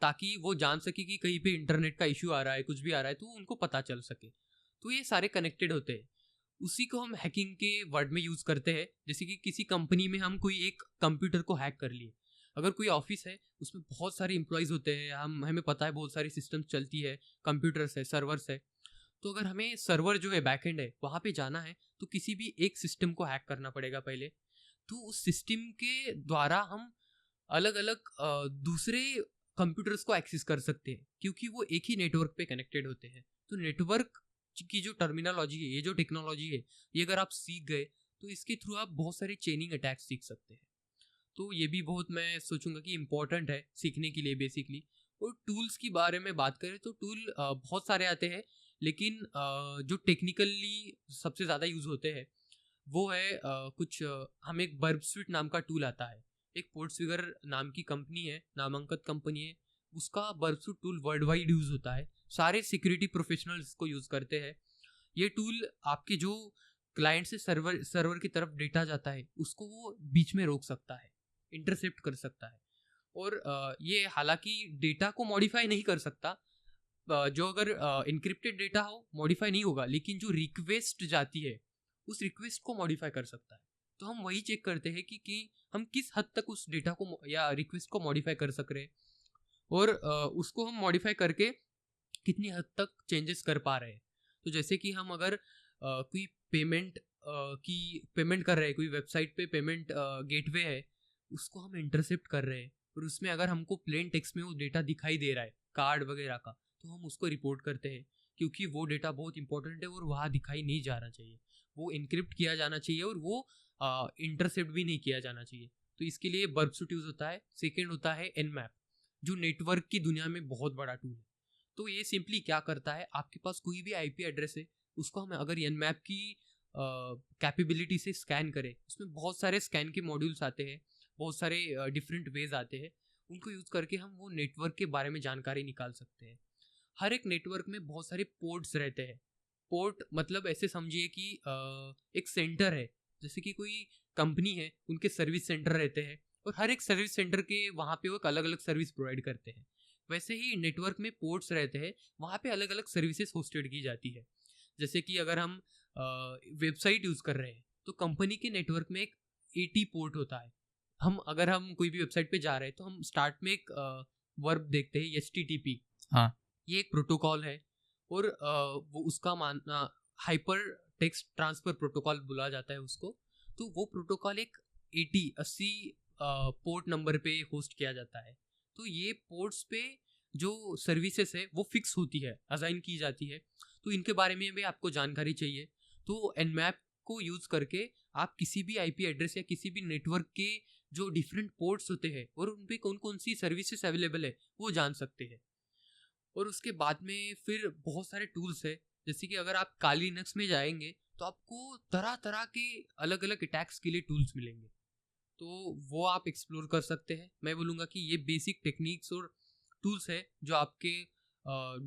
ताकि वो जान सके कि कहीं पे इंटरनेट का इशू आ रहा है, कुछ भी आ रहा है, तो उनको पता चल सके। तो ये सारे कनेक्टेड होते हैं। उसी को हम हैकिंग के वर्ड में यूज़ करते हैं। जैसे कि किसी कंपनी में हम कोई एक कंप्यूटर को हैक कर लिए, अगर कोई ऑफिस है उसमें बहुत सारे एम्प्लॉयज़ होते हैं, हमें पता है बहुत सारी सिस्टम चलती है, कंप्यूटर्स है, सर्वर्स है। तो अगर हमें सर्वर जो है, बैकएंड है, वहाँ पे जाना है, तो किसी भी एक सिस्टम को हैक करना पड़ेगा पहले। तो उस सिस्टम के द्वारा हम अलग अलग दूसरे कंप्यूटर्स को एक्सेस कर सकते हैं, क्योंकि वो एक ही नेटवर्क पे कनेक्टेड होते हैं। तो नेटवर्क की जो टर्मिनोलॉजी है, ये जो टेक्नोलॉजी है, ये अगर आप सीख गए तो इसके थ्रू आप बहुत सारे चेनिंग अटैक्स सीख सकते हैं। तो ये भी बहुत, मैं सोचूंगा कि इम्पोर्टेंट है सीखने के लिए बेसिकली। और टूल्स की बारे में बात करें तो टूल बहुत सारे आते हैं, लेकिन जो टेक्निकली सबसे ज़्यादा यूज़ होते हैं वो है हम एक बर्ब स्वीट नाम का टूल आता है। एक पोर्ट्सफिगर नाम की कंपनी है, नामांकित कंपनी है, उसका Burp Suite tool world wide use होता है। सारे सिक्योरिटी प्रोफेशनल्स को यूज़ करते हैं। ये टूल आपके जो क्लाइंट से सर्वर की तरफ डेटा जाता है उसको वो बीच में रोक सकता है, इंटरसेप्ट कर सकता है। और ये हालांकि डेटा को मॉडिफाई नहीं कर सकता, जो अगर इनक्रिप्टेड डेटा हो मॉडिफाई नहीं होगा, लेकिन जो रिक्वेस्ट जाती है उस रिक्वेस्ट को मॉडिफाई कर सकता है। तो हम वही चेक करते हैं कि हम किस हद तक उस डेटा को या रिक्वेस्ट को मॉडिफाई कर सक रहे हैं, और उसको हम मॉडिफाई करके कितनी हद तक चेंजेस कर पा रहे हैं। तो जैसे कि हम अगर कोई पेमेंट कर रहे हैं, कोई वेबसाइट पे पेमेंट गेटवे है, उसको हम इंटरसेप्ट कर रहे हैं, और उसमें अगर हमको प्लेन टेक्स्ट में वो डेटा दिखाई दे रहा है कार्ड वगैरह का, तो हम उसको रिपोर्ट करते हैं, क्योंकि वो डेटा बहुत इंपॉर्टेंट है और वहाँ दिखाई नहीं जाना चाहिए, वो इनक्रिप्ट किया जाना चाहिए और वो इंटरसेप्ट भी नहीं किया जाना चाहिए। तो इसके लिए बर्ब सूट यूज़ होता है। सेकेंड होता है एनमैप, जो नेटवर्क की दुनिया में बहुत बड़ा टूल है। तो ये सिंपली क्या करता है, आपके पास कोई भी आईपी एड्रेस है, उसको हम अगर एनमैप की कैपेबिलिटी से स्कैन करें, उसमें बहुत सारे स्कैन के मॉड्यूल्स आते हैं, बहुत सारे डिफरेंट वेज आते हैं, उनको यूज़ करके हम वो नेटवर्क के बारे में जानकारी निकाल सकते हैं। हर एक नेटवर्क में बहुत सारे पोर्ट्स रहते हैं। पोर्ट मतलब ऐसे समझिए कि एक सेंटर है, जैसे कि कोई कंपनी है, उनके सर्विस सेंटर रहते हैं, और हर एक सर्विस सेंटर के वहाँ पे वो एक अलग अलग सर्विस प्रोवाइड करते हैं। वैसे ही नेटवर्क में पोर्ट्स रहते हैं, वहाँ पे अलग अलग सर्विसेज होस्टेड की जाती है। जैसे कि अगर हम वेबसाइट यूज़ कर रहे हैं, तो कंपनी के नेटवर्क में एक AT पोर्ट होता है। अगर हम कोई भी वेबसाइट पे जा रहे हैं तो हम स्टार्ट में एक वर्ब देखते हैं, HTTP। हाँ, ये एक प्रोटोकॉल है, और वो उसका मानना हाइपर टेक्स्ट ट्रांसफर प्रोटोकॉल बोला जाता है उसको। तो वो प्रोटोकॉल एक 80 पोर्ट नंबर पे होस्ट किया जाता है। तो ये पोर्ट्स पे जो सर्विसेज है वो फिक्स होती है, असाइन की जाती है। तो इनके बारे में भी आपको जानकारी चाहिए। तो एनमैप को यूज़ करके आप किसी भी IP एड्रेस या किसी भी नेटवर्क के जो डिफरेंट पोर्ट्स होते हैं और उन पे कौन कौन सी सर्विसेज अवेलेबल है वो जान सकते हैं। और उसके बाद में फिर बहुत सारे टूल्स है, जैसे कि अगर आप काली लिनक्स में जाएंगे तो आपको तरह तरह के अलग अलग अटैक्स के लिए टूल्स मिलेंगे, तो वो आप एक्सप्लोर कर सकते हैं। मैं बोलूँगा कि ये बेसिक टेक्निक्स और टूल्स है जो आपके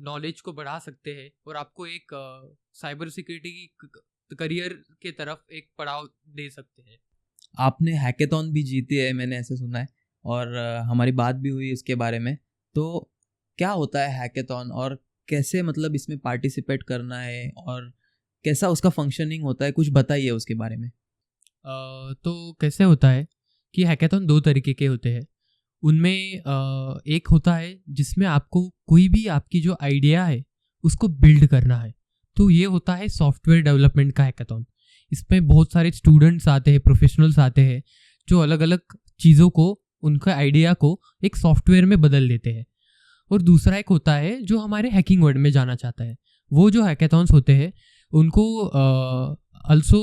नॉलेज को बढ़ा सकते हैं और आपको एक साइबर सिक्योरिटी की करियर के तरफ एक पड़ाव दे सकते हैं। आपने हैकेथॉन भी जीती है, मैंने ऐसे सुना है, और हमारी बात भी हुई इसके बारे में। तो क्या होता है हैकेथॉन और कैसे मतलब इसमें पार्टिसिपेट करना है और कैसा उसका फंक्शनिंग होता है, कुछ बताइए उसके बारे में। तो कैसे होता है कि हैकेथॉन 2 तरीके के होते हैं। उनमें एक होता है जिसमें आपको कोई भी आपकी जो आइडिया है उसको बिल्ड करना है, तो ये होता है सॉफ्टवेयर डेवलपमेंट का हैकेथॉन। इसमें बहुत सारे स्टूडेंट्स आते हैं, प्रोफेशनल्स आते हैं जो अलग अलग चीज़ों को, उनका आइडिया को एक सॉफ्टवेयर में बदल देते हैं। और दूसरा एक होता है जो हमारे हैकिंग वर्ल्ड में जाना चाहता है। वो जो हैकेथॉन्स होते हैं उनको अल्सो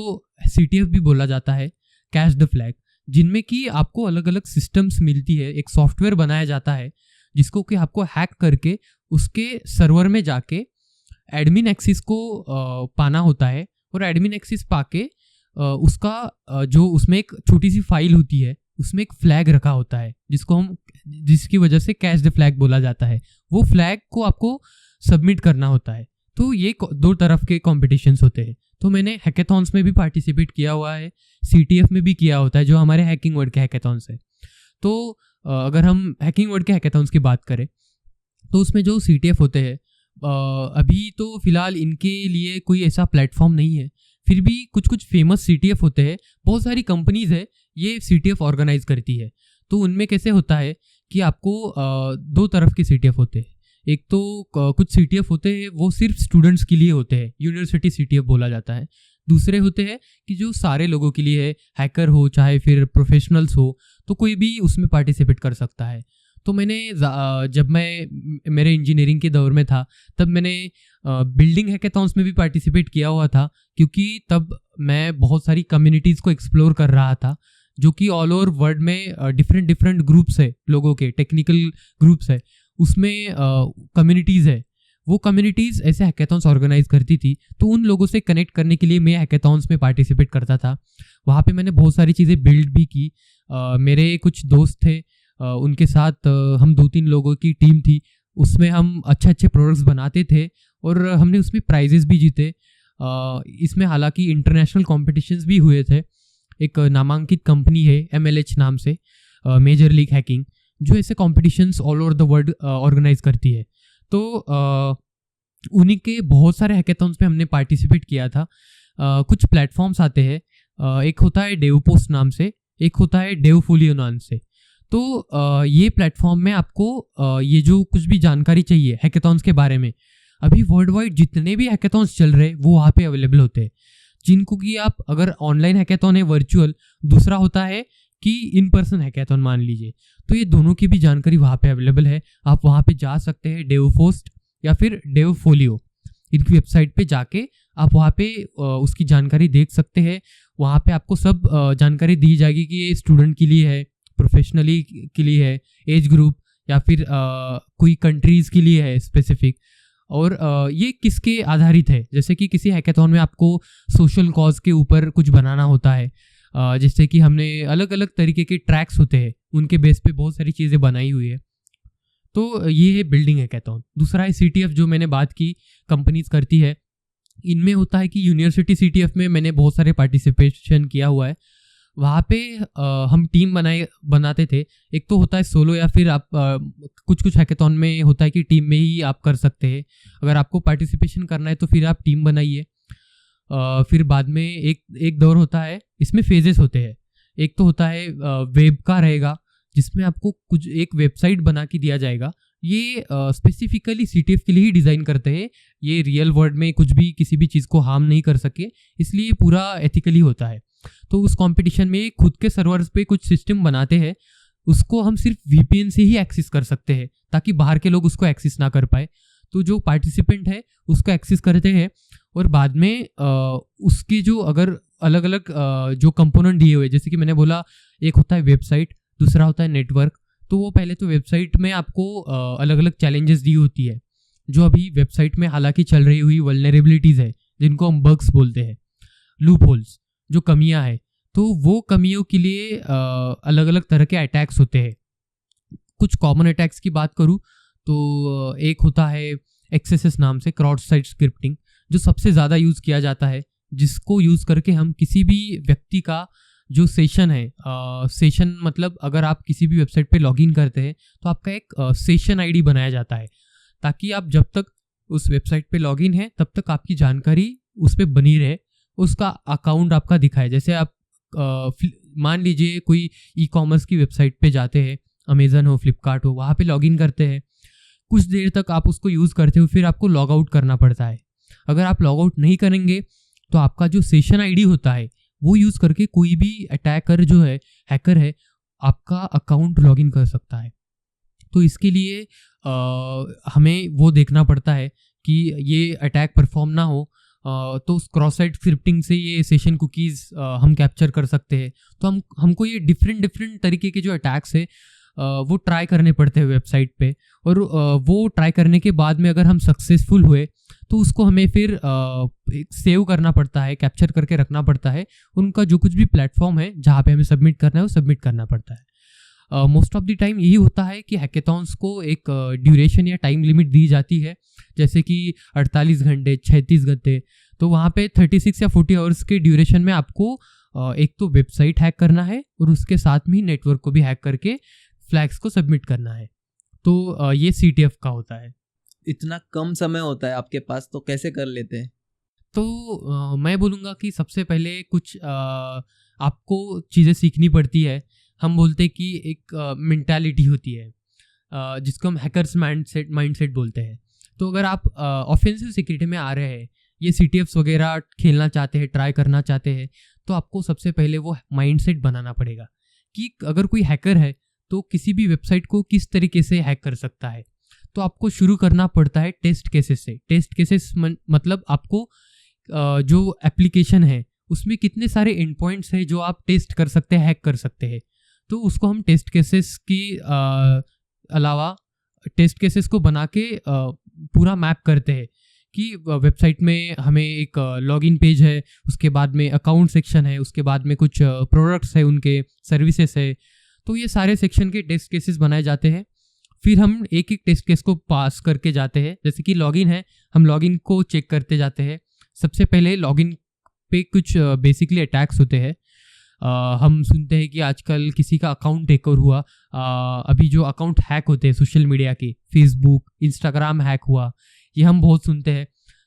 CTF भी बोला जाता है, कैच द फ्लैग, जिनमें कि आपको अलग अलग सिस्टम्स मिलती है, एक सॉफ्टवेयर बनाया जाता है जिसको कि आपको हैक करके उसके सर्वर में जाके एडमिन एक्सेस को पाना होता है। और एडमिन एक्सेस पाके उसका जो उसमें एक छोटी सी फाइल होती है उसमें एक फ्लैग रखा होता है जिसकी वजह से कैच द फ्लैग बोला जाता है। वो फ्लैग को आपको सबमिट करना होता है। तो ये 2 तरफ के कॉम्पिटिशन्स होते हैं। तो मैंने हैकेथॉन्स में भी पार्टिसिपेट किया हुआ है, CTF में भी किया होता है जो हमारे हैकिंग वर्ड के हैकेथॉन्स है। तो अगर हम हैकिंग वर्ड के हैकेथॉन्स की बात करें तो उसमें जो CTF होते हैं, अभी तो फिलहाल इनके लिए कोई ऐसा प्लेटफॉर्म नहीं है, फिर भी कुछ कुछ फेमस CTF होते हैं। बहुत सारी कंपनीज है ये CTF ऑर्गेनाइज करती है। तो उनमें कैसे होता है कि आपको 2 तरफ के CTF होते हैं। एक तो कुछ CTF होते हैं वो सिर्फ स्टूडेंट्स के लिए होते हैं, यूनिवर्सिटी CTF बोला जाता है। दूसरे होते हैं कि जो सारे लोगों के लिए है, हैकर हो चाहे फिर प्रोफेशनल्स हो, तो कोई भी उसमें पार्टिसिपेट कर सकता है। तो मैंने जब मैं मेरे इंजीनियरिंग के दौर में था तब मैंने बिल्डिंग हैकेथॉन्स में भी पार्टिसिपेट किया हुआ था, क्योंकि तब मैं बहुत सारी कम्युनिटीज़ को एक्सप्लोर कर रहा था जो कि ऑल ओवर वर्ल्ड में डिफरेंट ग्रुप्स है, लोगों के टेक्निकल ग्रुप्स है, उसमें कम्युनिटीज़ है। वो कम्युनिटीज़ ऐसे हैकेथॉन्स ऑर्गेनाइज करती थी, तो उन लोगों से कनेक्ट करने के लिए मैं हैकेथॉन्स में पार्टिसिपेट करता था। वहाँ पे मैंने बहुत सारी चीज़ें बिल्ड भी की। मेरे कुछ दोस्त थे, उनके साथ हम 2-3 लोगों की टीम थी, उसमें हम अच्छे प्रोडक्ट्स बनाते थे और हमने उसमें प्राइजेस भी जीते। इसमें हालांकि इंटरनेशनल कॉम्पिटिशन्स भी हुए थे। एक नामांकित कंपनी है MLH नाम से, मेजर लीग हैकिंग, जो ऐसे competitions all over the world organise करती है। तो उन्हीं के बहुत सारे हैकेथॉन्स में हमने पार्टिसिपेट किया था। कुछ प्लेटफॉर्म्स आते हैं, एक होता है डेवपोस्ट नाम से, एक होता है डेवफोलियो नाम से। तो ये प्लेटफॉर्म में आपको ये जो कुछ भी जानकारी चाहिए हैकेथॉन्स के बारे में, अभी वर्ल्ड वाइड जितने भी हैकेथॉन्स चल रहे हैं वो वहाँ पे अवेलेबल होते हैं, जिनको कि आप अगर ऑनलाइन हैकेथॉन है वर्चुअल, दूसरा होता है कि इन पर्सन हैकेथॉन मान लीजिए, तो ये दोनों की भी जानकारी वहाँ पे अवेलेबल है। आप वहाँ पे जा सकते हैं, डेवपोस्ट या फिर डेवफोलियो, इनकी वेबसाइट पे जाके आप वहाँ पे उसकी जानकारी देख सकते हैं। वहाँ पे आपको सब जानकारी दी जाएगी कि ये स्टूडेंट के लिए है, प्रोफेशनली के लिए है, एज ग्रुप या फिर कोई कंट्रीज़ के लिए है स्पेसिफिक, और ये किसके आधारित है। जैसे कि किसी हैकेथॉन में आपको सोशल कॉज के ऊपर कुछ बनाना होता है, जैसे कि हमने अलग अलग तरीके के ट्रैक्स होते हैं, उनके बेस पे बहुत सारी चीज़ें बनाई हुई है। तो ये है बिल्डिंग हैकेथॉन। दूसरा है CTF जो मैंने बात की कंपनीज करती है। इनमें होता है कि यूनिवर्सिटी CTF में मैंने बहुत सारे पार्टिसिपेशन किया हुआ है। वहाँ पे हम टीम बनाते थे। एक तो होता है सोलो, या फिर आप कुछ हैकेथॉन में होता है कि टीम में ही आप कर सकते हैं। अगर आपको पार्टिसिपेशन करना है तो फिर आप टीम बनाइए। फिर बाद में एक दौर होता है, इसमें फेजेस होते हैं। एक तो होता है वेब का रहेगा, जिसमें आपको कुछ एक वेबसाइट बना के दिया जाएगा। ये स्पेसिफिकली CTF के लिए ही डिज़ाइन करते हैं। ये रियल वर्ल्ड में कुछ भी किसी भी चीज़ को हार्म नहीं कर सके, इसलिए पूरा एथिकली होता है। तो उस कंपटीशन में खुद के सर्वर्स पे कुछ सिस्टम बनाते हैं, उसको हम सिर्फ VPN से ही एक्सेस कर सकते हैं ताकि बाहर के लोग उसको एक्सेस ना कर पाए। तो जो पार्टिसिपेंट है उसको एक्सेस करते हैं, और बाद में उसकी जो अगर अलग अलग जो कंपोनेंट दिए हुए, जैसे कि मैंने बोला एक होता है वेबसाइट, दूसरा होता है नेटवर्क। तो वो पहले तो वेबसाइट में आपको अलग अलग चैलेंजेस दी होती है, जो अभी वेबसाइट में हालांकि चल रही हुई वल्नरेबिलिटीज़ है, जिनको हम बग्स बोलते हैं, लूप होल्स, जो कमियां है। तो वो कमियों के लिए अलग अलग तरह के अटैक्स होते हैं। कुछ कॉमन अटैक्स की बात करूँ तो एक होता है एक्सेसेस नाम से, क्रॉस साइट स्क्रिप्टिंग, जो सबसे ज़्यादा यूज़ किया जाता है, जिसको यूज़ करके हम किसी भी व्यक्ति का जो सेशन है, सेशन मतलब अगर आप किसी भी वेबसाइट पे लॉगिन करते हैं तो आपका एक सेशन आईडी बनाया जाता है, ताकि आप जब तक उस वेबसाइट पे लॉगिन है तब तक आपकी जानकारी उस पर बनी रहे, उसका अकाउंट आपका दिखाए। जैसे आप मान लीजिए कोई ई कॉमर्स की वेबसाइट पे जाते हैं, अमेज़न हो, फ्लिपकार्ट हो, वहाँ पे लॉगिन करते हैं, कुछ देर तक आप उसको यूज़ करते हो, फिर आपको लॉग आउट करना पड़ता है। अगर आप लॉग आउट नहीं करेंगे तो आपका जो सेशन आईडी होता है वो यूज़ करके कोई भी अटैकर जो है, हैकर है, आपका अकाउंट लॉगिन कर सकता है। तो इसके लिए हमें वो देखना पड़ता है कि ये अटैक परफॉर्म ना हो। तो उस क्रॉस साइट स्क्रिप्टिंग से ये सेशन कुकीज़ हम कैप्चर कर सकते हैं। तो हमको ये डिफरेंट तरीके के जो अटैक्स है वो ट्राई करने पड़ते हैं वेबसाइट पे, और वो ट्राई करने के बाद में अगर हम सक्सेसफुल हुए तो उसको हमें फिर एक सेव करना पड़ता है, कैप्चर करके रखना पड़ता है। उनका जो कुछ भी प्लेटफॉर्म है जहाँ पे हमें सबमिट करना है वो सबमिट करना पड़ता है। मोस्ट ऑफ द टाइम यही होता है कि हैकेथॉन्स को एक ड्यूरेशन या टाइम लिमिट दी जाती है, जैसे कि 48 घंटे, 36 घंटे। तो वहाँ पे 36 या 40 आवर्स के ड्यूरेशन में आपको एक तो वेबसाइट हैक करना है और उसके साथ में नेटवर्क को भी हैक करके फ्लैग्स को सबमिट करना है। तो ये CTF का होता है। इतना कम समय होता है आपके पास, तो कैसे कर लेते हैं? तो मैं बोलूँगा कि सबसे पहले कुछ आपको चीज़ें सीखनी पड़ती है। हम बोलते हैं कि एक मेंटालिटी होती है जिसको हम हैकर्स माइंडसेट बोलते हैं। तो अगर आप ऑफेंसिव सिक्योरिटी में आ रहे हैं, ये CTFs वगैरह खेलना चाहते हैं, ट्राई करना चाहते हैं, तो आपको सबसे पहले वो माइंडसेट बनाना पड़ेगा कि अगर कोई हैकर है तो किसी भी वेबसाइट को किस तरीके से हैक कर सकता है। तो आपको शुरू करना पड़ता है टेस्ट केसेस से। टेस्ट केसेस मतलब आपको जो एप्लीकेशन है उसमें कितने सारे एंड पॉइंट्स हैं जो आप टेस्ट कर सकते हैं, हैक कर सकते हैं। तो उसको हम टेस्ट केसेस की अलावा टेस्ट केसेस को बना के पूरा मैप करते हैं कि वेबसाइट में हमें एक लॉगिन पेज है, उसके बाद में अकाउंट सेक्शन है, उसके बाद में कुछ प्रोडक्ट्स है, उनके सर्विसेज है। तो ये सारे सेक्शन के टेस्ट केसेस बनाए जाते हैं। फिर हम एक एक टेस्ट केस को पास करके जाते हैं। जैसे कि लॉगिन है, हम लॉगिन को चेक करते जाते हैं। सबसे पहले लॉगिन पे कुछ बेसिकली अटैक्स होते हैं। हम सुनते हैं कि आजकल किसी का अकाउंट टेक ओवर हुआ। अभी जो अकाउंट हैक होते हैं सोशल मीडिया के, फेसबुक, इंस्टाग्राम हैक हुआ, ये हम बहुत सुनते हैं।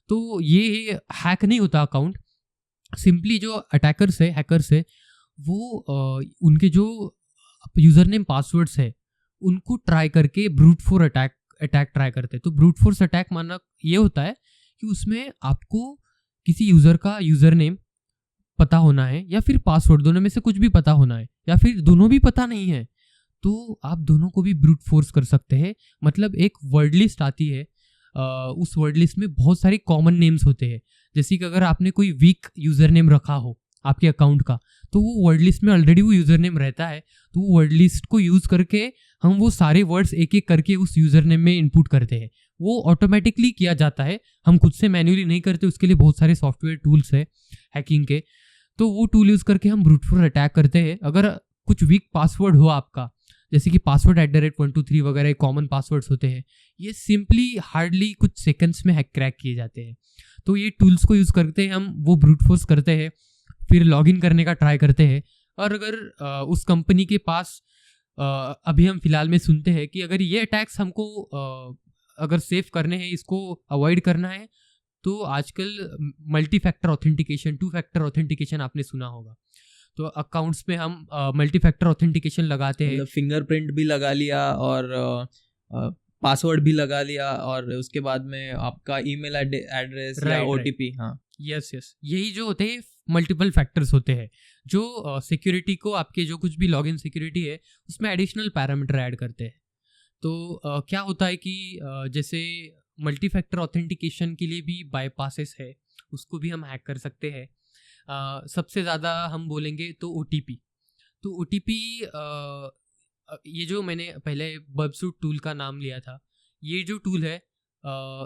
तो ये हैक नहीं होता अकाउंट, सिंपली जो अटैकर्स है, हैकर्स है, वो उनके जो यूज़र नेम पासवर्ड्स है उनको ट्राई करके ब्रूट फोर्स अटैक ट्राई करते हैं। तो ब्रूट फोर्स अटैक माना ये होता है कि उसमें आपको किसी यूज़र का यूज़र नेम पता होना है या फिर पासवर्ड, दोनों में से कुछ भी पता होना है, या फिर दोनों भी पता नहीं है, तो आप दोनों को भी ब्रूट फोर्स कर सकते हैं। मतलब एक वर्ड लिस्ट आती है, उस वर्ड लिस्ट में बहुत सारे कॉमन नेम्स होते हैं। जैसे कि अगर आपने कोई वीक यूज़र नेम रखा हो आपके अकाउंट का, तो वो वर्ड लिस्ट में ऑलरेडी वो यूज़र नेम रहता है। तो वो वर्ड लिस्ट को यूज़ करके हम वो सारे वर्ड्स एक एक करके उस यूज़र नेम में इनपुट करते हैं। वो ऑटोमेटिकली किया जाता है, हम खुद से मैन्युअली नहीं करते। उसके लिए बहुत सारे सॉफ्टवेयर टूल्स है हैकिंग के, तो वो टूल यूज़ करके हम ब्रूट फोर्स अटैक करते हैं। अगर कुछ वीक पासवर्ड हो आपका, जैसे कि पासवर्ड @123 वगैरह कॉमन पासवर्ड्स होते हैं, ये सिंपली हार्डली कुछ सेकंड्स में हैक क्रैक किए जाते हैं। तो ये टूल्स को यूज़ करते हैं हम, वो ब्रूट फोर्स करते हैं, फिर लॉगिन करने का ट्राई करते हैं। और अगर उस कंपनी के पास अभी हम फिलहाल में सुनते हैं कि अगर ये अटैक्स हमको अगर सेव करने हैं, इसको अवॉइड करना है, तो आजकल multi factor authentication, 2 factor authentication आपने सुना होगा। तो अकाउंट्स में हम मल्टी फैक्टर ऑथेंटिकेशन लगाते हैं, फिंगरप्रिंट भी लगा लिया और पासवर्ड भी लगा लिया, और उसके बाद में आपका ईमेल एड्रेस या OTP। हाँ, यस, यही जो होते हैं मल्टीपल फैक्टर्स होते हैं, जो सिक्योरिटी को, आपके जो कुछ भी लॉगिन सिक्योरिटी है उसमें एडिशनल पैरामीटर ऐड करते हैं। तो क्या होता है कि जैसे मल्टी फैक्टर ऑथेंटिकेशन के लिए भी बाईपासेस है, उसको भी हम हैक कर सकते हैं। सबसे ज़्यादा हम बोलेंगे तो OTP। तो OTP ये जो मैंने पहले बर्बसूट टूल का नाम लिया था, ये जो टूल है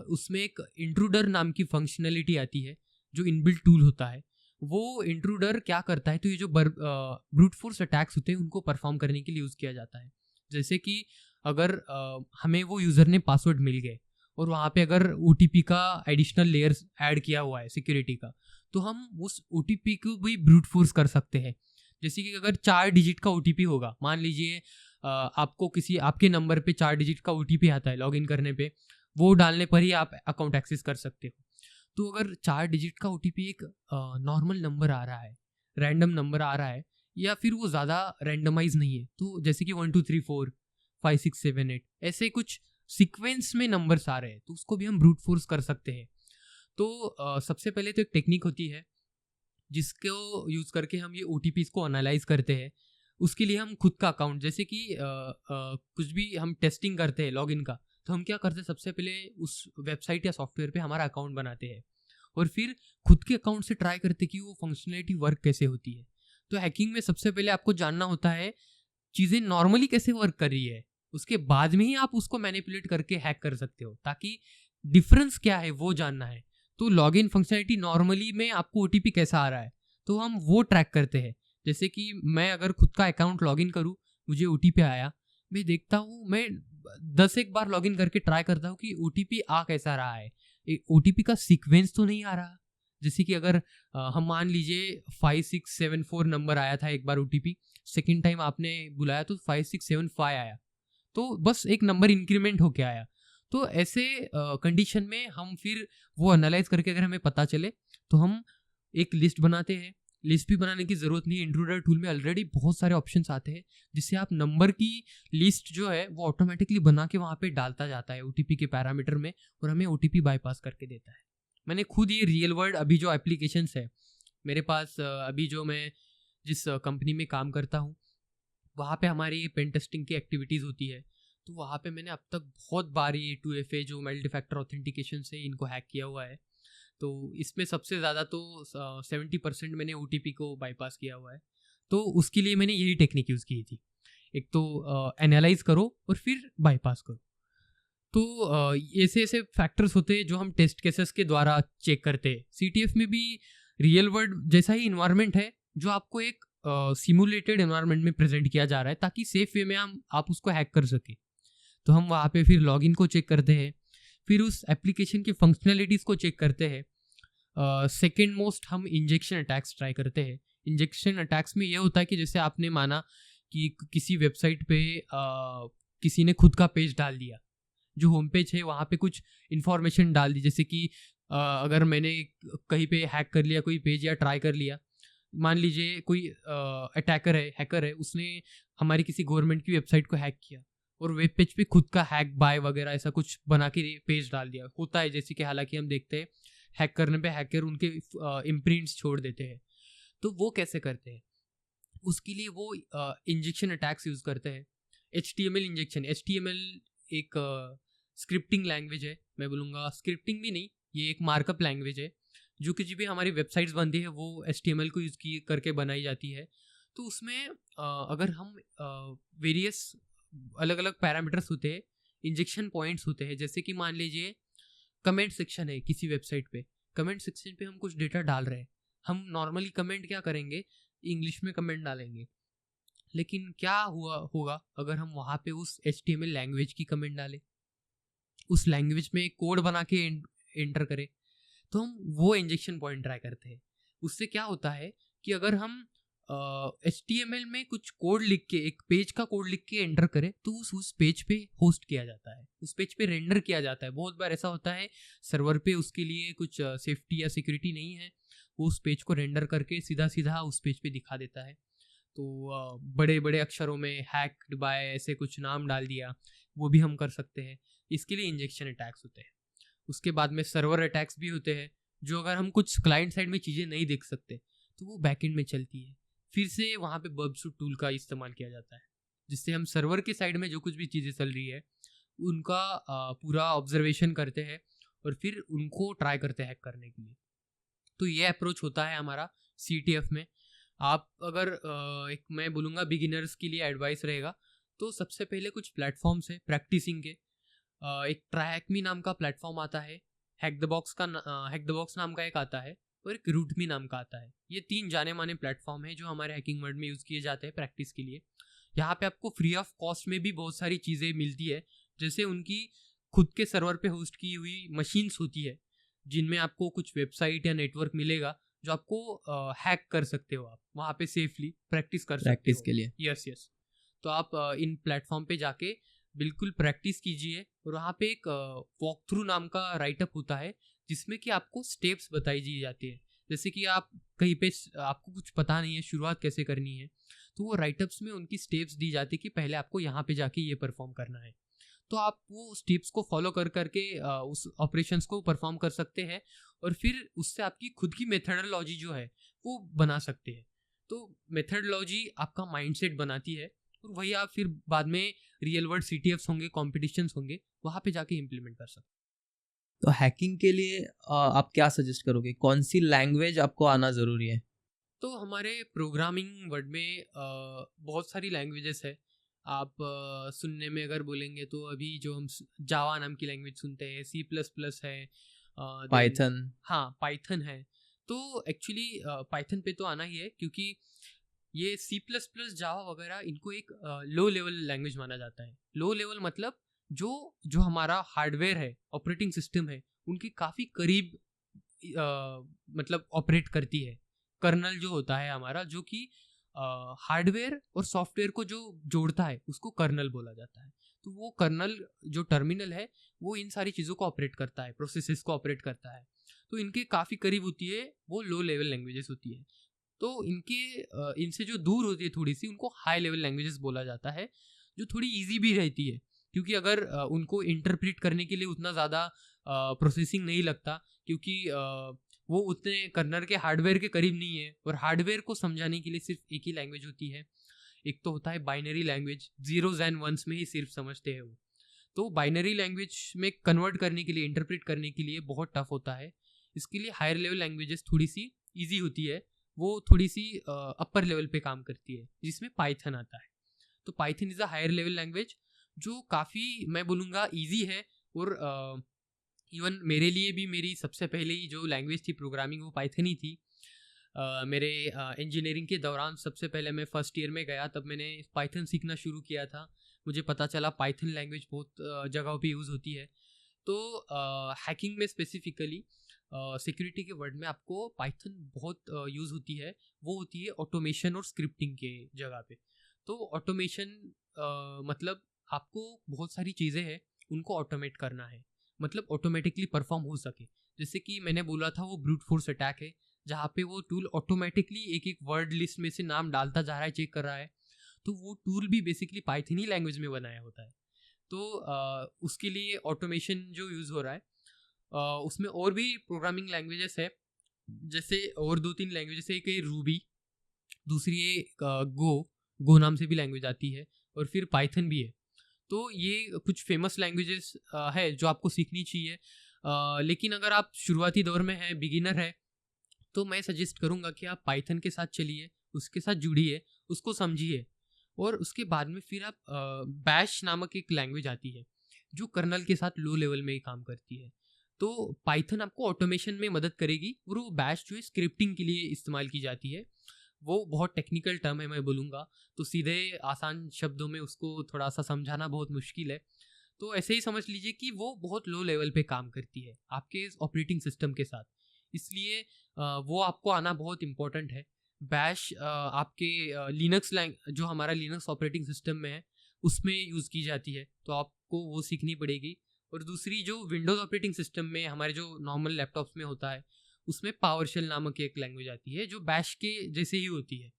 उसमें एक इंट्रूडर नाम की फंक्शनलिटी आती है जो इनबिल्ट टूल होता है। वो इंट्रूडर क्या करता है, तो ये जो ब्रूट फोर्स अटैक्स होते हैं उनको परफॉर्म करने के लिए यूज़ किया जाता है। जैसे कि अगर हमें वो यूज़र ने पासवर्ड मिल गए और वहाँ पे अगर OTP का एडिशनल लेयर्स ऐड किया हुआ है सिक्योरिटी का, तो हम उस OTP को भी ब्रूट फोर्स कर सकते हैं। जैसे कि अगर 4 डिजिट का OTP होगा, मान लीजिए आपको किसी आपके नंबर पे 4 डिजिट का OTP आता है लॉगिन करने पे, वो डालने पर ही आप अकाउंट एक्सेस कर सकते हो। तो अगर 4 डिजिट का OTP एक नॉर्मल नंबर आ रहा है, रैंडम नंबर आ रहा है, या फिर वो ज़्यादा रैंडमाइज नहीं है, तो जैसे कि 1 2 3 4 5 6 7 8 ऐसे कुछ सीक्वेंस में नंबर्स आ रहे हैं, तो उसको भी हम ब्रूट फोर्स कर सकते हैं। तो सबसे पहले तो एक टेक्निक होती है जिसको यूज़ करके हम ये OTPs को एनालाइज करते हैं। उसके लिए हम खुद का अकाउंट, जैसे कि कुछ भी हम टेस्टिंग करते हैं लॉगिन का, तो हम क्या करते हैं, सबसे पहले उस वेबसाइट या सॉफ्टवेयर पे हमारा अकाउंट बनाते हैं और फिर खुद के अकाउंट से ट्राई करते कि वो फंक्शनलिटी वर्क कैसे होती है। तो हैकिंग में सबसे पहले आपको जानना होता है चीज़ें नॉर्मली कैसे वर्क कर रही है, उसके बाद में ही आप उसको मैनिपुलेट करके हैक कर सकते हो, ताकि डिफरेंस क्या है वो जानना है। तो लॉगिन फंक्शनलिटी नॉर्मली में आपको OTP कैसा आ रहा है, तो हम वो ट्रैक करते हैं। जैसे कि मैं अगर खुद का अकाउंट लॉगिन करूँ, मुझे OTP आया, मैं देखता हूँ, मैं 10 एक बार लॉगिन करके ट्राई करता हूँ कि OTP आ कैसा रहा है, OTP का सीक्वेंस तो नहीं आ रहा। जैसे कि अगर हम मान लीजिए 5674 नंबर आया था एक बार OTP, सेकेंड टाइम आपने बुलाया तो 5675 आया, तो बस एक नंबर इंक्रीमेंट होके आया। तो ऐसे कंडीशन में हम फिर वो एनालाइज करके अगर हमें पता चले तो हम एक लिस्ट बनाते हैं। लिस्ट भी बनाने की ज़रूरत नहीं है, इंट्रूडर टूल में ऑलरेडी बहुत सारे ऑप्शंस आते हैं जिससे आप नंबर की लिस्ट जो है वो ऑटोमेटिकली बना के वहाँ पे डालता जाता है OTP के पैरामीटर में, और हमें OTP बाईपास करके देता है। मैंने खुद ये रियल वर्ल्ड अभी जो एप्लीकेशंस है मेरे पास, अभी जो मैं जिस कंपनी में काम करता हूँ वहाँ पे हमारी पेन टेस्टिंग की एक्टिविटीज़ होती है, तो वहाँ पे मैंने अब तक बहुत बार ये 2FA जो मल्टी फैक्टर ऑथेंटिकेशन से इनको हैक किया हुआ है। तो इसमें सबसे ज़्यादा तो 70% मैंने OTP को बाईपास किया हुआ है। तो उसके लिए मैंने यही टेक्निक यूज़ की थी, एक तो एनालाइज करो और फिर बाईपास करो। तो ऐसे ऐसे फैक्टर्स होते हैं जो हम टेस्ट केसेस के द्वारा चेक करते हैं। CTF में भी रियल वर्ल्ड जैसा ही इन्वायरमेंट है जो आपको एक सिमुलेटेड इन्वायरमेंट में प्रेजेंट किया जा रहा है, ताकि सेफ वे में आप उसको हैक कर सके। तो हम वहाँ पे फिर लॉगिन को चेक करते हैं, फिर उस एप्लीकेशन की फंक्शनैलिटीज़ को चेक करते हैं। सेकेंड मोस्ट हम इंजेक्शन अटैक्स ट्राई करते हैं। इंजेक्शन अटैक्स में ये होता है कि जैसे आपने माना कि किसी वेबसाइट पे किसी ने खुद का पेज डाल दिया, जो होम पेज है वहाँ पे कुछ इन्फॉर्मेशन डाल दी, जैसे कि अगर मैंने कहीं पे हैक कर लिया कोई पेज या ट्राई कर लिया, मान लीजिए कोई अटैकर है, हैकर है, उसने हमारी किसी गवर्नमेंट की वेबसाइट को हैक किया और वेब पेज पे खुद का हैक बाय वगैरह ऐसा कुछ बना के पेज डाल दिया होता है। जैसे कि हालांकि हम देखते हैं हैक करने पे हैकर उनके इम्प्रिंट्स छोड़ देते हैं। तो वो कैसे करते हैं, उसके लिए वो इंजेक्शन अटैक्स यूज़ करते हैं। HTML इंजेक्शन, HTML एक स्क्रिप्टिंग लैंग्वेज है, मैं बोलूँगा स्क्रिप्टिंग भी नहीं, ये एक मार्कअप लैंग्वेज है जो कि भी हमारी वेबसाइट्स बनती है वो HTML को यूज़ करके बनाई जाती है। तो उसमें अगर हम वेरियस अलग अलग पैरामीटर्स होते हैं, इंजेक्शन पॉइंट्स होते हैं, जैसे कि मान लीजिए कमेंट सेक्शन है किसी वेबसाइट पे, कमेंट सेक्शन पे हम कुछ डेटा डाल रहे हैं, हम नॉर्मली कमेंट क्या करेंगे, इंग्लिश में कमेंट डालेंगे। लेकिन क्या होगा अगर हम वहाँ पे उस HTML लैंग्वेज की कमेंट डालें, उस लैंग्वेज में कोड बना के एंटर करें, तो हम वो इंजेक्शन पॉइंट ट्राई करते हैं। उससे क्या होता है कि अगर हम HTML में कुछ कोड लिख के, एक पेज का कोड लिख के एंटर करें, तो उस पेज पे होस्ट किया जाता है, उस पेज पे रेंडर किया जाता है। बहुत बार ऐसा होता है सर्वर पे उसके लिए कुछ सेफ्टी या सिक्योरिटी नहीं है, वो उस पेज को रेंडर करके सीधा सीधा उस पेज पे दिखा देता है। तो बड़े बड़े अक्षरों में हैक्ड बाय ऐसे कुछ नाम डाल दिया, वो भी हम कर सकते हैं। इसके लिए इंजेक्शन अटैक्स होते हैं। उसके बाद में सर्वर अटैक्स भी होते हैं, जो अगर हम कुछ क्लाइंट साइड में चीज़ें नहीं देख सकते तो वो बैकएंड में चलती है, फिर से वहाँ पे बर्बसूट टूल का इस्तेमाल किया जाता है, जिससे हम सर्वर के साइड में जो कुछ भी चीज़ें चल रही है उनका पूरा ऑब्जर्वेशन करते हैं और फिर उनको ट्राई करते हैं हैक करने के लिए। तो ये अप्रोच होता है हमारा CTF में। आप अगर एक मैं बोलूँगा बिगिनर्स के लिए एडवाइस रहेगा, तो सबसे पहले कुछ प्लेटफॉर्म्स है प्रैक्टिसिंग के। एक ट्रैकमी नाम का प्लेटफॉर्म आता है, हैक द बॉक्स नाम का एक आता है, और एक रूटमी नाम का आता है। ये 3 जाने माने प्लेटफॉर्म है जो हमारे हैकिंग वर्ल्ड में यूज़ किए जाते हैं प्रैक्टिस के लिए। यहाँ पे आपको फ्री ऑफ कॉस्ट में भी बहुत सारी चीज़ें मिलती है, जैसे उनकी खुद के सर्वर पे होस्ट की हुई मशीन्स होती है, जिनमें आपको कुछ वेबसाइट या नेटवर्क मिलेगा जो आपको हैक कर सकते हो आप वहाँ पे सेफली प्रैक्टिस कर सकते हो प्रैक्टिस के लिए। यस। तो आप इन प्लेटफॉर्म पे जाके बिल्कुल प्रैक्टिस कीजिए, और वहाँ पे एक वॉक थ्रू नाम का राइटअप होता है जिसमें कि आपको स्टेप्स बताई दी जाती है। जैसे कि आप कहीं पे आपको कुछ पता नहीं है शुरुआत कैसे करनी है, तो वो राइटअप्स में उनकी स्टेप्स दी जाती है कि पहले आपको यहाँ पे जाके ये परफॉर्म करना है। तो आप वो स्टेप्स को फॉलो कर करके उस ऑपरेशंस को परफॉर्म कर सकते हैं, और फिर उससे आपकी खुद की मेथडोलॉजी जो है वो बना सकते हैं। तो मेथडोलॉजी आपका माइंडसेट बनाती है, और वही आप फिर बाद में रियल वर्ल्ड CTFs होंगे, कॉम्पिटिशन्स होंगे, वहाँ पे जाके इम्प्लीमेंट कर सकते हैं। तो हैकिंग के लिए आप क्या सजेस्ट करोगे, कौन सी लैंग्वेज आपको आना ज़रूरी है? तो हमारे प्रोग्रामिंग वर्ड में बहुत सारी लैंग्वेजेस है। आप सुनने में अगर बोलेंगे तो अभी जो हम जावा नाम की लैंग्वेज सुनते हैं, C++ है, पाइथन। हाँ पाइथन है। तो एक्चुअली पाइथन पे तो आना ही है, क्योंकि ये C++, जावा वगैरह इनको एक लो लेवल लैंग्वेज माना जाता है। लो लेवल मतलब जो जो हमारा हार्डवेयर है, ऑपरेटिंग सिस्टम है, उनके काफ़ी करीब मतलब ऑपरेट करती है। कर्नल जो होता है हमारा, जो कि हार्डवेयर और सॉफ्टवेयर को जो जोड़ता है, उसको कर्नल बोला जाता है। तो वो कर्नल जो टर्मिनल है वो इन सारी चीज़ों को ऑपरेट करता है, प्रोसेसेस को ऑपरेट करता है। तो इनके काफ़ी करीब होती है, वो लो लेवल लैंग्वेजेस होती है। तो इनसे जो दूर होती है थोड़ी सी, उनको हाई लेवल लैंग्वेजेस बोला जाता है, जो थोड़ी इजी भी रहती है, क्योंकि अगर उनको इंटरप्रेट करने के लिए उतना ज़्यादा प्रोसेसिंग नहीं लगता, क्योंकि वो उतने कर्नल के हार्डवेयर के करीब नहीं है। और हार्डवेयर को समझाने के लिए सिर्फ एक ही लैंग्वेज होती है, एक तो होता है binary language, 0s and 1s में ही सिर्फ समझते हैं वो। तो बाइनरी लैंग्वेज में कन्वर्ट करने के लिए, इंटरप्रेट करने के लिए बहुत टफ होता है। इसके लिए हायर लेवल लैंग्वेजेस थोड़ी सी ईजी होती है, वो थोड़ी सी अपर लेवल पे काम करती है, जिसमें पाइथन आता है। तो Python is a higher level language जो काफ़ी मैं बोलूँगा ईजी है। और इवन मेरे लिए भी मेरी सबसे पहले जो लैंग्वेज थी प्रोग्रामिंग, वो पाइथन ही थी। मेरे इंजीनियरिंग के दौरान सबसे पहले मैं फर्स्ट ईयर में गया, तब मैंने पाइथन सीखना शुरू किया था। मुझे पता चला पाइथन लैंग्वेज बहुत जगहों पे यूज़ होती है। तो हैकिंग में स्पेसिफिकली सिक्योरिटी के वर्ड में आपको पाइथन बहुत यूज़ होती है। वो होती है ऑटोमेशन और स्क्रिप्टिंग के जगह पे। तो ऑटोमेशन मतलब आपको बहुत सारी चीज़ें हैं, उनको ऑटोमेट करना है, मतलब ऑटोमेटिकली परफॉर्म हो सके। जैसे कि मैंने बोला था, वो ब्रूट फोर्स अटैक है, जहाँ पे वो टूल ऑटोमेटिकली एक एक वर्ड लिस्ट में से नाम डालता जा रहा है, चेक कर रहा है। तो वो टूल भी बेसिकली पाइथनी लैंग्वेज में बनाया होता है। तो उसके लिए ऑटोमेशन जो यूज़ हो रहा है, उसमें और भी प्रोग्रामिंग लैंग्वेजेस है। जैसे और 2-3 लैंग्वेजेस है, एक है रूबी, दूसरी है गो नाम से भी लैंग्वेज आती है, और फिर पाइथन भी है। तो ये कुछ फेमस लैंग्वेजेस है जो आपको सीखनी चाहिए। लेकिन अगर आप शुरुआती दौर में हैं, बिगिनर है, तो मैं सजेस्ट करूँगा कि आप पाइथन के साथ चलिए, उसके साथ जुड़िए, उसको समझिए, और उसके बाद में फिर आप बैश नामक एक लैंग्वेज आती है जो कर्नल के साथ लो लेवल में ही काम करती है। तो पाइथन आपको ऑटोमेशन में मदद करेगी, और वो बैश जो है स्क्रिप्टिंग के लिए इस्तेमाल की जाती है। वो बहुत टेक्निकल टर्म है मैं बोलूँगा, तो सीधे आसान शब्दों में उसको थोड़ा सा समझाना बहुत मुश्किल है। तो ऐसे ही समझ लीजिए कि वो बहुत लो लेवल पे काम करती है आपके ऑपरेटिंग सिस्टम के साथ, इसलिए वो आपको आना बहुत इम्पोर्टेंट है। बैश आपके लिनक्स जो हमारा लिनक्स ऑपरेटिंग सिस्टम में है, उसमें यूज़ की जाती है, तो आपको वो सीखनी पड़ेगी। और दूसरी जो विंडोज़ ऑपरेटिंग सिस्टम में हमारे जो नॉर्मल लैपटॉप्स में होता है, उसमें पावरशेल नामक एक लैंग्वेज आती है जो बैश के जैसे ही होती है,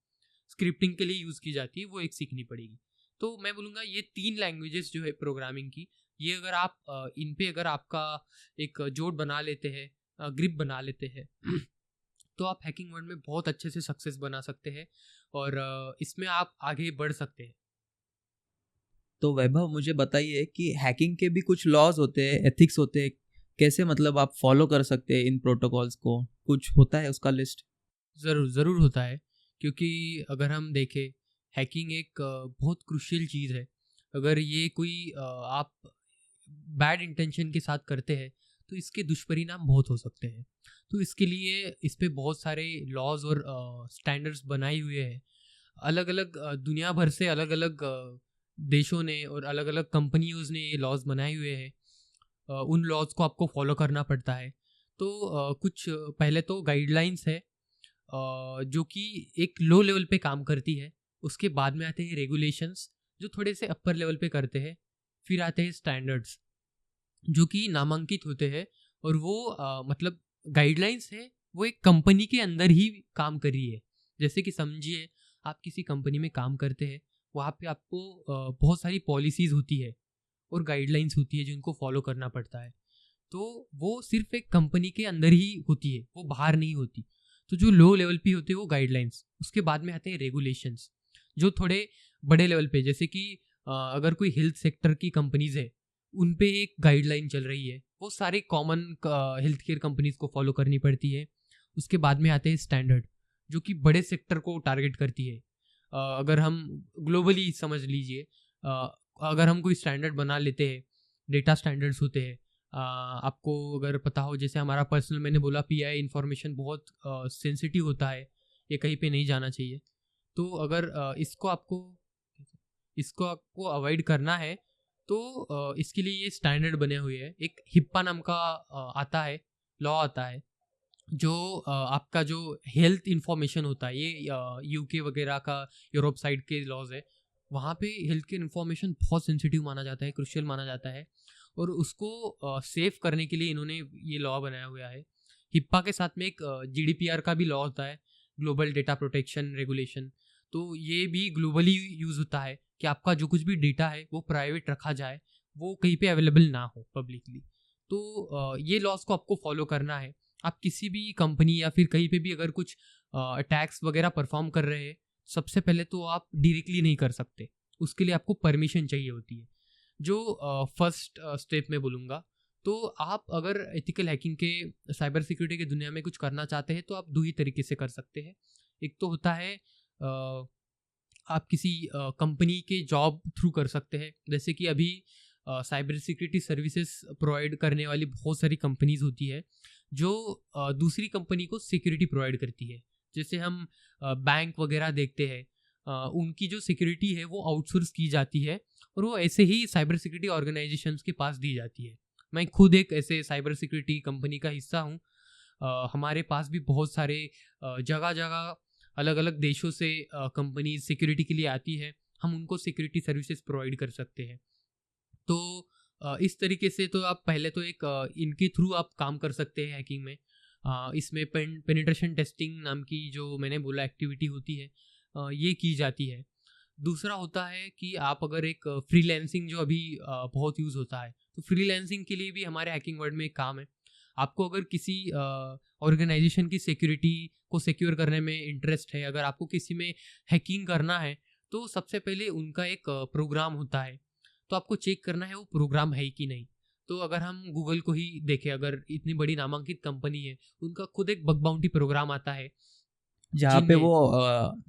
स्क्रिप्टिंग के लिए यूज़ की जाती है, वो एक सीखनी पड़ेगी। तो मैं बोलूँगा ये 3 लैंग्वेजेस जो है प्रोग्रामिंग की, ये अगर आप इन पे अगर आपका एक जोड़ बना लेते हैं, ग्रिप बना लेते हैं, तो आप हैकिंग वर्ल्ड में बहुत अच्छे से सक्सेस बना सकते हैं, और इसमें आप आगे बढ़ सकते हैं। तो वैभव, मुझे बताइए कि हैकिंग के भी कुछ लॉज होते हैं, एथिक्स होते हैं, कैसे मतलब आप फॉलो कर सकते हैं इन प्रोटोकॉल्स को, कुछ होता है उसका लिस्ट? ज़रूर होता है, क्योंकि अगर हम देखें, हैकिंग एक बहुत क्रूशियल चीज़ है। अगर ये कोई आप बैड इंटेंशन के साथ करते हैं तो इसके दुष्परिणाम बहुत हो सकते हैं। तो इसके लिए इस पे बहुत सारे लॉज और स्टैंडर्ड्स बनाए हुए हैं। अलग अलग दुनिया भर से अलग अलग देशों ने और अलग अलग कंपनियों ने ये लॉज बनाए हुए हैं। उन लॉज को आपको फॉलो करना पड़ता है। तो कुछ पहले तो गाइडलाइंस है जो कि एक लो लेवल पे काम करती है। उसके बाद में आते हैं रेगुलेशंस जो थोड़े से अपर लेवल पे करते हैं। फिर आते हैं स्टैंडर्ड्स जो कि नामांकित होते हैं, और वो मतलब गाइडलाइंस है, वो एक कंपनी के अंदर ही काम कर रही है। जैसे कि समझिए, आप किसी कंपनी में काम करते हैं, वहाँ पे आपको बहुत सारी पॉलिसीज़ होती है और गाइडलाइंस होती है जिनको फॉलो करना पड़ता है। तो वो सिर्फ एक कंपनी के अंदर ही होती है, वो बाहर नहीं होती। तो जो लो लेवल पे होते हैं वो गाइडलाइंस, उसके बाद में आते हैं रेगुलेशंस जो थोड़े बड़े लेवल पे, जैसे कि अगर कोई हेल्थ सेक्टर की कंपनीज है, उन पे एक गाइडलाइन चल रही है, वो सारे कॉमन हेल्थ केयर कंपनीज को फॉलो करनी पड़ती है। उसके बाद में आते हैं स्टैंडर्ड जो कि बड़े सेक्टर को टारगेट करती है। अगर हम ग्लोबली समझ लीजिए, अगर हम कोई स्टैंडर्ड बना लेते हैं, डेटा स्टैंडर्ड्स होते हैं। आपको अगर पता हो, जैसे हमारा पर्सनल, मैंने बोला पीआई इंफॉर्मेशन बहुत सेंसिटिव होता है, ये कहीं पे नहीं जाना चाहिए। तो अगर इसको आपको अवॉइड करना है तो इसके लिए ये स्टैंडर्ड बने हुए हैं। एक हिप्पा नाम का आता है, लॉ आता है, जो आपका जो हेल्थ इंफॉर्मेशन होता है, ये यूके वगैरह का, यूरोप साइड के लॉज है, वहाँ पे हेल्थ केयर इंफॉर्मेशन बहुत सेंसिटिव माना जाता है, क्रूशियल माना जाता है, और उसको सेव करने के लिए इन्होंने ये लॉ बनाया हुआ है। हिप्पा के साथ में एक जीडीपीआर का भी लॉ होता है, ग्लोबल डेटा प्रोटेक्शन रेगुलेशन। तो ये भी ग्लोबली यूज़ होता है कि आपका जो कुछ भी डेटा है वो प्राइवेट रखा जाए, वो कहीं पे अवेलेबल ना हो पब्लिकली। तो ये लॉज को आपको फॉलो करना है। आप किसी भी कंपनी या फिर कहीं पे भी अगर कुछ अटैक्स वगैरह परफॉर्म कर रहे हैं, सबसे पहले तो आप डायरेक्टली नहीं कर सकते, उसके लिए आपको परमिशन चाहिए होती है, जो फर्स्ट स्टेप में बोलूँगा। तो आप अगर एथिकल हैकिंग के, साइबर सिक्योरिटी की दुनिया में कुछ करना चाहते हैं तो आप दो ही तरीके से कर सकते हैं। एक तो होता है आप किसी कंपनी के जॉब थ्रू कर सकते हैं, जैसे कि अभी साइबर सिक्योरिटी सर्विसेज प्रोवाइड करने वाली बहुत सारी कंपनीज होती है जो दूसरी कंपनी को सिक्योरिटी प्रोवाइड करती है। जैसे हम बैंक वगैरह देखते हैं, उनकी जो सिक्योरिटी है वो आउटसोर्स की जाती है और वो ऐसे ही साइबर सिक्योरिटी ऑर्गेनाइजेशंस के पास दी जाती है। मैं खुद एक ऐसे साइबर सिक्योरिटी कंपनी का हिस्सा हूँ। हमारे पास भी बहुत सारे जगह जगह अलग अलग देशों से कंपनी सिक्योरिटी के लिए आती है, हम उनको सिक्योरिटी सर्विसेज प्रोवाइड कर सकते हैं। तो इस तरीके से तो आप पहले तो एक इनके थ्रू आप काम कर सकते हैं हैकिंग में। इसमें पेनिट्रेशन टेस्टिंग नाम की जो मैंने बोला एक्टिविटी होती है, ये की जाती है। दूसरा होता है कि आप अगर एक फ्रीलैंसिंग जो अभी बहुत यूज़ होता है, तो फ्रीलैंसिंग के लिए भी हमारे हैकिंग वर्ल्ड में एक काम है। आपको अगर किसी ऑर्गेनाइजेशन की सिक्योरिटी को सिक्योर करने में इंटरेस्ट है, अगर आपको किसी में हैकिंग करना है, तो सबसे पहले उनका एक प्रोग्राम होता है, तो आपको चेक करना है वो प्रोग्राम है कि नहीं। तो अगर हम गूगल को ही देखें, अगर इतनी बड़ी नामांकित कंपनी है, उनका खुद एक बग बाउंटी प्रोग्राम आता है जहाँ पे वो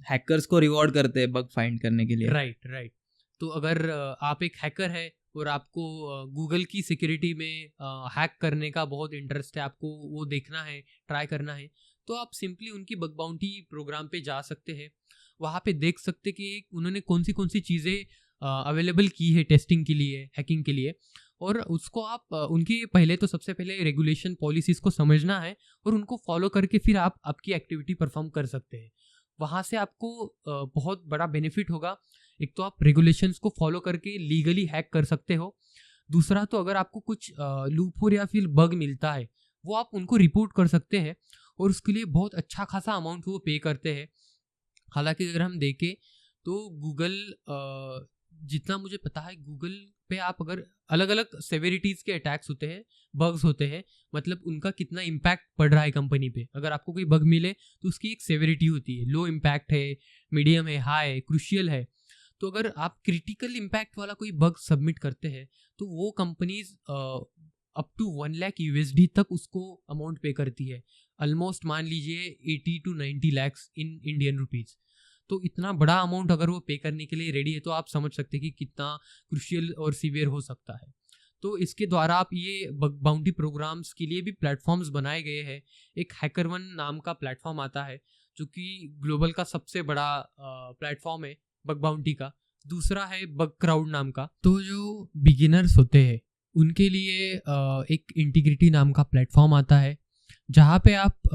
हैकर्स को रिवॉर्ड करते हैं बग फाइंड करने के लिए। राइट। तो अगर आप एक हैकर है और आपको गूगल की सिक्योरिटी में हैक करने का बहुत इंटरेस्ट है, आपको वो देखना है, ट्राई करना है, तो आप सिंपली उनकी बग बाउंटी प्रोग्राम पे जा सकते हैं। वहाँ पे देख सकते कि उन्होंने कौन सी चीज़ें अवेलेबल की है टेस्टिंग के लिए, हैकिंग के लिए, और उसको आप उनकी पहले तो सबसे पहले रेगुलेशन पॉलिसीज़ को समझना है और उनको फॉलो करके फिर आप आपकी एक्टिविटी परफॉर्म कर सकते हैं। वहाँ से आपको बहुत बड़ा बेनिफिट होगा। एक तो आप रेगुलेशंस को फॉलो करके लीगली हैक कर सकते हो। दूसरा तो अगर आपको कुछ लूपहोल या फिर बग मिलता है, वो आप उनको रिपोर्ट कर सकते हैं और उसके लिए बहुत अच्छा खासा अमाउंट वो पे करते हैं। हालांकि अगर हम देखें तो गूगल, जितना मुझे पता है, गूगल पे आप अगर अलग अलग सेवेरिटीज़ के अटैक्स होते हैं, बग्स होते हैं, मतलब उनका कितना इम्पैक्ट पड़ रहा है कंपनी पे, अगर आपको कोई बग मिले तो उसकी एक सेवेरिटी होती है, लो इम्पैक्ट है, मीडियम है, हाई है, क्रूशियल है। तो अगर आप क्रिटिकल इम्पैक्ट वाला कोई बग सबमिट करते हैं तो वो companies up to 1 lakh USD तक उसको अमाउंट पे करती है, ऑलमोस्ट मान लीजिए 80 to 90 lakhs in Indian rupees. तो इतना बड़ा अमाउंट अगर वो पे करने के लिए रेडी है तो आप समझ सकते हैं कि कितना क्रूशियल और सीवियर हो सकता है। तो इसके द्वारा आप ये बग बाउंटी प्रोग्राम्स के लिए भी प्लेटफॉर्म्स बनाए गए हैं। एक हैकरवन नाम का प्लेटफॉर्म आता है जो कि ग्लोबल का सबसे बड़ा प्लेटफॉर्म है बग बाउंटी का। दूसरा है बग क्राउड नाम का। तो जो बिगिनर्स होते हैं उनके लिए एक इंटीग्रिटी नाम का प्लेटफॉर्म आता है, जहाँ पे आप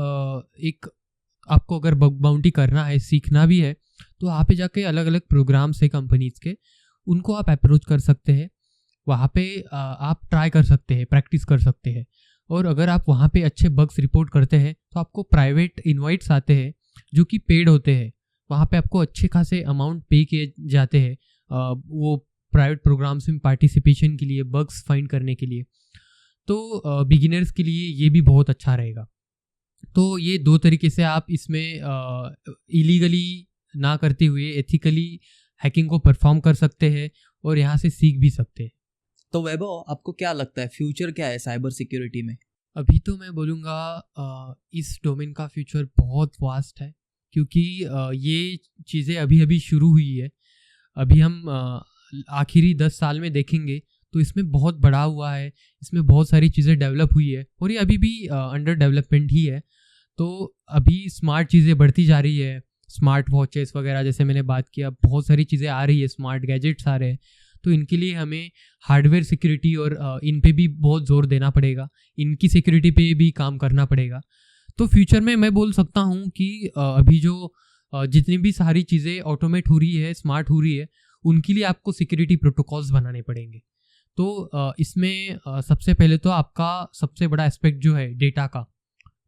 आपको अगर बग बाउंटी करना है, सीखना भी है, तो वहाँ पे जाके अलग अलग प्रोग्राम्स है कंपनीज के, उनको आप अप्रोच कर सकते हैं। वहाँ पे आप ट्राई कर सकते हैं, प्रैक्टिस कर सकते हैं। और अगर आप वहाँ पे अच्छे बग्स रिपोर्ट करते हैं तो आपको प्राइवेट इनवाइट्स आते हैं जो कि पेड होते हैं। वहाँ पे आपको अच्छे खासे अमाउंट पे किए जाते हैं वो प्राइवेट प्रोग्राम्स में पार्टिसिपेशन के लिए, बग्स फाइंड करने के लिए। तो बिगिनर्स के लिए ये भी बहुत अच्छा रहेगा। तो ये 2 तरीके से आप इसमें इलीगली ना करते हुए एथिकली हैकिंग को परफॉर्म कर सकते हैं और यहाँ से सीख भी सकते हैं। तो वैभव, आपको क्या लगता है फ्यूचर क्या है साइबर सिक्योरिटी में? अभी तो मैं बोलूँगा इस डोमेन का फ्यूचर बहुत वास्ट है, क्योंकि ये चीज़ें अभी अभी शुरू हुई है। अभी हम आखिरी 10 साल में देखेंगे तो इसमें बहुत बड़ा हुआ है, इसमें बहुत सारी चीज़ें डेवलप हुई है और ये अभी भी अंडर डेवलपमेंट ही है। तो अभी स्मार्ट चीज़ें बढ़ती जा रही है, स्मार्ट वॉचेस वगैरह जैसे मैंने बात किया, बहुत सारी चीज़ें आ रही है, स्मार्ट गैजेट्स आ रहे हैं। तो इनके लिए हमें हार्डवेयर सिक्योरिटी और इन पे भी बहुत ज़ोर देना पड़ेगा, इनकी सिक्योरिटी पे भी काम करना पड़ेगा। तो फ्यूचर में मैं बोल सकता हूँ कि अभी जो जितनी भी सारी चीज़ें ऑटोमेट हो रही है, स्मार्ट हो रही है, उनके लिए आपको सिक्योरिटी प्रोटोकॉल्स बनाने पड़ेंगे। तो इसमें सबसे पहले तो आपका सबसे बड़ा एस्पेक्ट जो है डेटा का,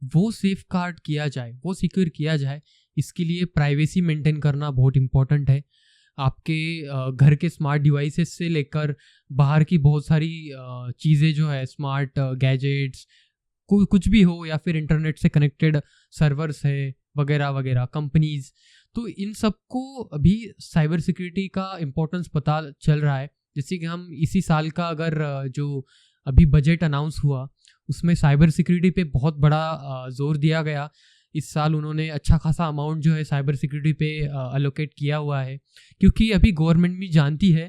वो सेफ गार्ड किया जाए, वो सिक्योर किया जाए। इसके लिए प्राइवेसी मेंटेन करना बहुत इम्पोर्टेंट है। आपके घर के स्मार्ट डिवाइसेस से लेकर बाहर की बहुत सारी चीज़ें जो है, स्मार्ट गैजेट्स, कुछ भी हो, या फिर इंटरनेट से कनेक्टेड सर्वर्स है वगैरह वगैरह, कंपनीज, तो इन सबको अभी साइबर सिक्योरिटी का इम्पोर्टेंस पता चल रहा है। जैसे कि हम इसी साल का अगर जो अभी बजट अनाउंस हुआ उसमें साइबर सिक्योरिटी पे बहुत बड़ा जोर दिया गया। इस साल उन्होंने अच्छा खासा अमाउंट जो है साइबर सिक्योरिटी पे अलोकेट किया हुआ है, क्योंकि अभी गवर्नमेंट भी जानती है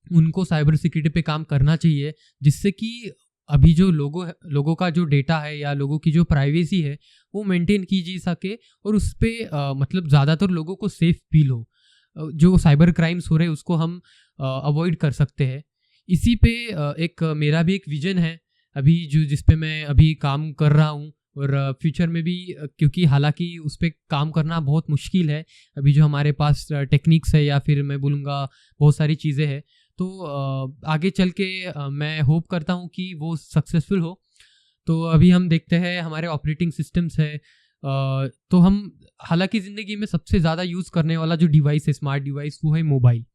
उनको साइबर सिक्योरिटी पे काम करना चाहिए, जिससे कि अभी जो लोगों का जो डेटा है या लोगों की जो प्राइवेसी है वो मेंटेन की जा सके और उस पर मतलब ज़्यादातर लोगों को सेफ फील हो। जो साइबर क्राइम्स हो रहे हैं उसको हम अवॉइड कर सकते हैं। इसी पे एक मेरा भी एक विजन है अभी जिस पे मैं अभी काम कर रहा हूँ, और फ्यूचर में भी, क्योंकि हालांकि उस पर काम करना बहुत मुश्किल है। अभी जो हमारे पास टेक्निक्स है या फिर मैं बोलूँगा बहुत सारी चीज़ें हैं, तो आगे चल के मैं होप करता हूँ कि वो सक्सेसफुल हो। तो अभी हम देखते हैं हमारे ऑपरेटिंग सिस्टम्स है, तो हम हालांकि ज़िंदगी में सबसे ज़्यादा यूज़ करने वाला जो डिवाइस है, स्मार्ट डिवाइस, वो है मोबाइल।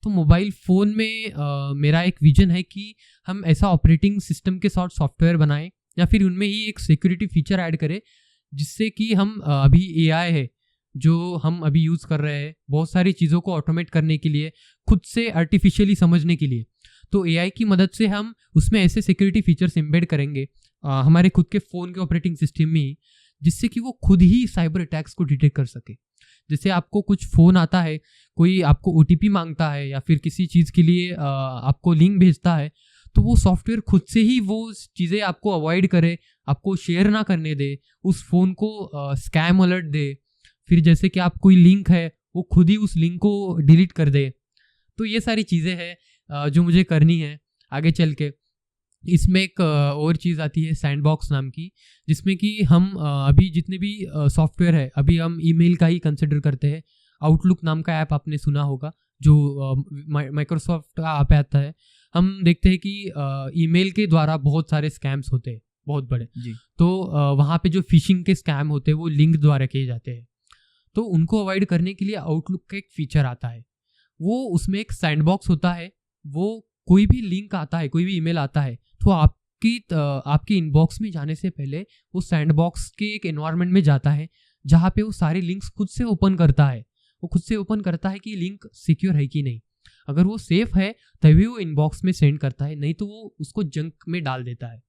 तो मोबाइल फ़ोन में मेरा एक विजन है कि हम ऐसा ऑपरेटिंग सिस्टम के साथ सॉफ्टवेयर बनाएं या फिर उनमें ही एक सिक्योरिटी फीचर ऐड करें, जिससे कि हम अभी AI है जो हम अभी यूज़ कर रहे हैं बहुत सारी चीज़ों को ऑटोमेट करने के लिए, खुद से आर्टिफिशियली समझने के लिए, तो AI की मदद से हम उसमें ऐसे सिक्योरिटी फीचर्स एम्बेड करेंगे हमारे खुद के फ़ोन के ऑपरेटिंग सिस्टम में ही, जिससे कि वो खुद ही साइबर अटैक्स को डिटेक्ट कर सके। जैसे आपको कुछ फ़ोन आता है, कोई आपको OTP मांगता है या फिर किसी चीज़ के लिए आपको लिंक भेजता है, तो वो सॉफ्टवेयर खुद से ही वो चीज़ें आपको अवॉइड करे, आपको शेयर ना करने दे, उस फ़ोन को स्कैम अलर्ट दे। फिर जैसे कि आप कोई लिंक है वो खुद ही उस लिंक को डिलीट कर दे। तो ये सारी चीज़ें हैं जो मुझे करनी है आगे चल के। इसमें एक और चीज़ आती है सैंडबॉक्स नाम की, जिसमें कि हम अभी जितने भी सॉफ्टवेयर है, अभी हम ईमेल का ही कंसिडर करते हैं। आउटलुक नाम का ऐप आपने सुना होगा, जो माइक्रोसॉफ्ट का ऐप आता है। हम देखते हैं कि ईमेल के द्वारा बहुत सारे स्कैम्स होते हैं, बहुत बड़े जी। तो वहाँ पे जो फिशिंग के स्कैम होते हैं वो लिंक द्वारा किए जाते हैं। तो उनको अवॉइड करने के लिए आउटलुक का एक फीचर आता है, वो उसमें एक सैंडबॉक्स होता है। वो कोई भी लिंक आता है, कोई भी ईमेल आता है, तो आपकी इनबॉक्स में जाने से पहले वो सैंडबॉक्स के एक एनवायरनमेंट में जाता है, जहाँ पे वो सारे लिंक्स खुद से ओपन करता है। वो खुद से ओपन करता है कि लिंक सिक्योर है कि नहीं। अगर वो सेफ है तभी वो इनबॉक्स में सेंड करता है, नहीं तो वो उसको जंक में डाल देता है।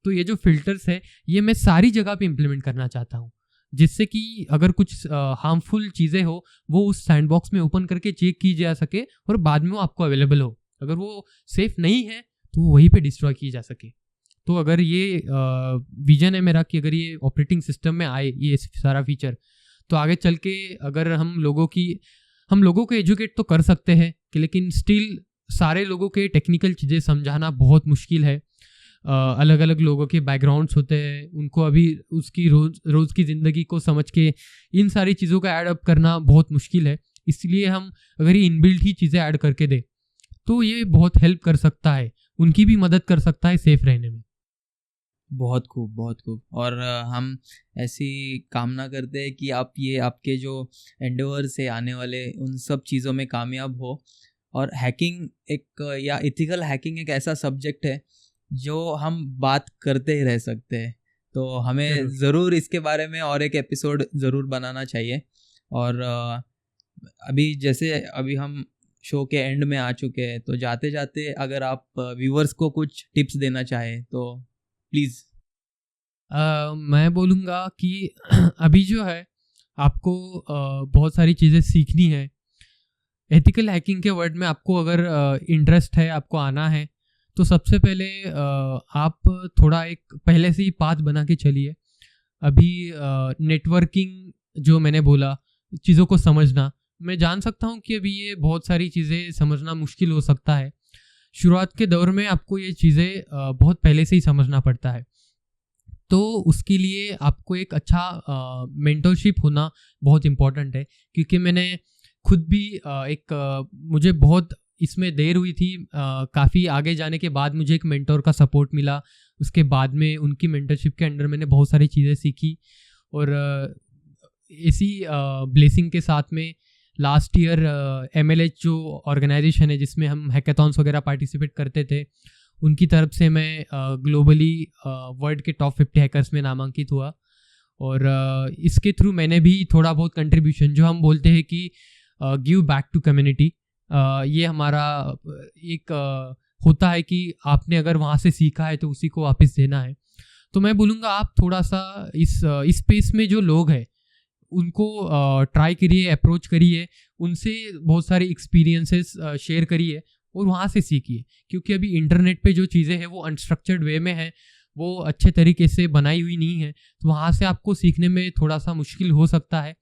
तो ये जो फिल्टर्स है ये मैं सारी जगह पे इम्प्लीमेंट करना चाहता हूँ, जिससे कि अगर कुछ हार्मफुल चीज़ें हो वो उस सैंडबॉक्स में ओपन करके चेक की जा सके और बाद में वो आपको अवेलेबल हो। अगर वो सेफ नहीं है तो वो वहीं पे डिस्ट्रॉय की जा सके। तो अगर ये विजन है मेरा कि अगर ये ऑपरेटिंग सिस्टम में आए ये सारा फीचर, तो आगे चल के अगर हम लोगों को एजुकेट तो कर सकते हैं कि, लेकिन स्टिल सारे लोगों के टेक्निकल चीज़ें समझाना बहुत मुश्किल है। अलग अलग लोगों के बैकग्राउंड्स होते हैं, उनको अभी उसकी रोज़ की ज़िंदगी को समझ के इन सारी चीज़ों का ऐड अप करना बहुत मुश्किल है। इसलिए हम अगर ये इनबिल्ट ही चीज़ें ऐड करके दें तो ये बहुत हेल्प कर सकता है, उनकी भी मदद कर सकता है सेफ रहने में। बहुत खूब, बहुत खूब। और हम ऐसी कामना करते हैं कि आप ये आपके जो एंडेवर से आने वाले उन सब चीज़ों में कामयाब हो। और हैकिंग एक या इथिकल हैकिंग एक ऐसा सब्जेक्ट है जो हम बात करते ही रह सकते हैं, तो हमें ज़रूर इसके बारे में और एक एपिसोड ज़रूर बनाना चाहिए। और अभी हम शो के एंड में आ चुके हैं, तो जाते जाते अगर आप व्यूअर्स को कुछ टिप्स देना चाहें तो प्लीज़। मैं बोलूँगा कि अभी जो है आपको बहुत सारी चीज़ें सीखनी है। एथिकल हैकिंग के वर्ड में आपको अगर इंटरेस्ट है, आपको आना है, तो सबसे पहले आप थोड़ा एक पहले से ही पाथ बना के चलिए। अभी नेटवर्किंग जो मैंने बोला, चीज़ों को समझना, मैं जान सकता हूँ कि अभी ये बहुत सारी चीज़ें समझना मुश्किल हो सकता है। शुरुआत के दौर में आपको ये चीज़ें बहुत पहले से ही समझना पड़ता है, तो उसके लिए आपको एक अच्छा मेंटरशिप होना बहुत इम्पोर्टेंट है। क्योंकि मैंने खुद भी मुझे बहुत इसमें देर हुई थी, काफ़ी आगे जाने के बाद मुझे एक मेंटोर का सपोर्ट मिला। उसके बाद में उनकी मेंटरशिप के अंडर मैंने बहुत सारी चीज़ें सीखी। और इसी ब्लेसिंग के साथ में लास्ट ईयर MLH जो ऑर्गेनाइजेशन है जिसमें हम हैकाथॉन्स वगैरह पार्टिसिपेट करते थे, उनकी तरफ से मैं ग्लोबली वर्ल्ड के टॉप 50 हैकर्स में नामांकित हुआ। और इसके थ्रू मैंने भी थोड़ा बहुत कंट्रीब्यूशन, जो हम बोलते हैं कि गिव बैक टू कम्युनिटी, ये हमारा एक होता है कि आपने अगर वहाँ से सीखा है तो उसी को वापस देना है। तो मैं बोलूँगा आप थोड़ा सा इस स्पेस में जो लोग हैं उनको ट्राई करिए, अप्रोच करिए, उनसे बहुत सारे एक्सपीरियंसेस शेयर करिए और वहाँ से सीखिए। क्योंकि अभी इंटरनेट पे जो चीज़ें हैं वो अनस्ट्रक्चर्ड वे में है, वो अच्छे तरीके से बनाई हुई नहीं है, तो वहाँ से आपको सीखने में थोड़ा सा मुश्किल हो सकता है।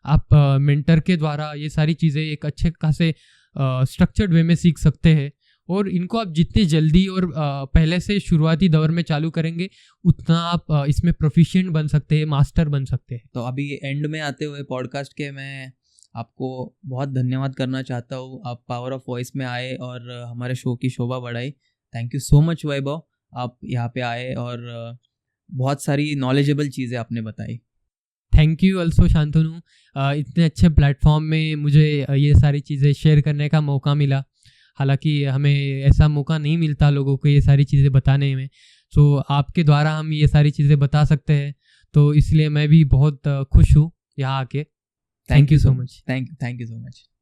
आप मेंटर के द्वारा ये सारी चीज़ें एक अच्छे खासे स्ट्रक्चर्ड वे में सीख सकते हैं। और इनको आप जितने जल्दी और पहले से शुरुआती दौर में चालू करेंगे उतना आप इसमें प्रोफिशिएंट बन सकते हैं, मास्टर बन सकते हैं। तो अभी एंड में आते हुए पॉडकास्ट के मैं आपको बहुत धन्यवाद करना चाहता हूँ। आप पावर ऑफ वॉइस में आए और हमारे शो की शोभा बढ़ाई। थैंक यू सो मच वैभव, आप यहाँ पे आए और बहुत सारी नॉलेजेबल चीज़ें आपने बताई। थैंक यू ऑल्सो शांतनु, इतने अच्छे प्लेटफॉर्म में मुझे ये सारी चीज़ें शेयर करने का मौका मिला। हालांकि हमें ऐसा मौका नहीं मिलता लोगों को ये सारी चीज़ें बताने में, तो आपके द्वारा हम ये सारी चीज़ें बता सकते हैं, तो इसलिए मैं भी बहुत खुश हूँ यहाँ आके। Thank you so much. Thank you so much.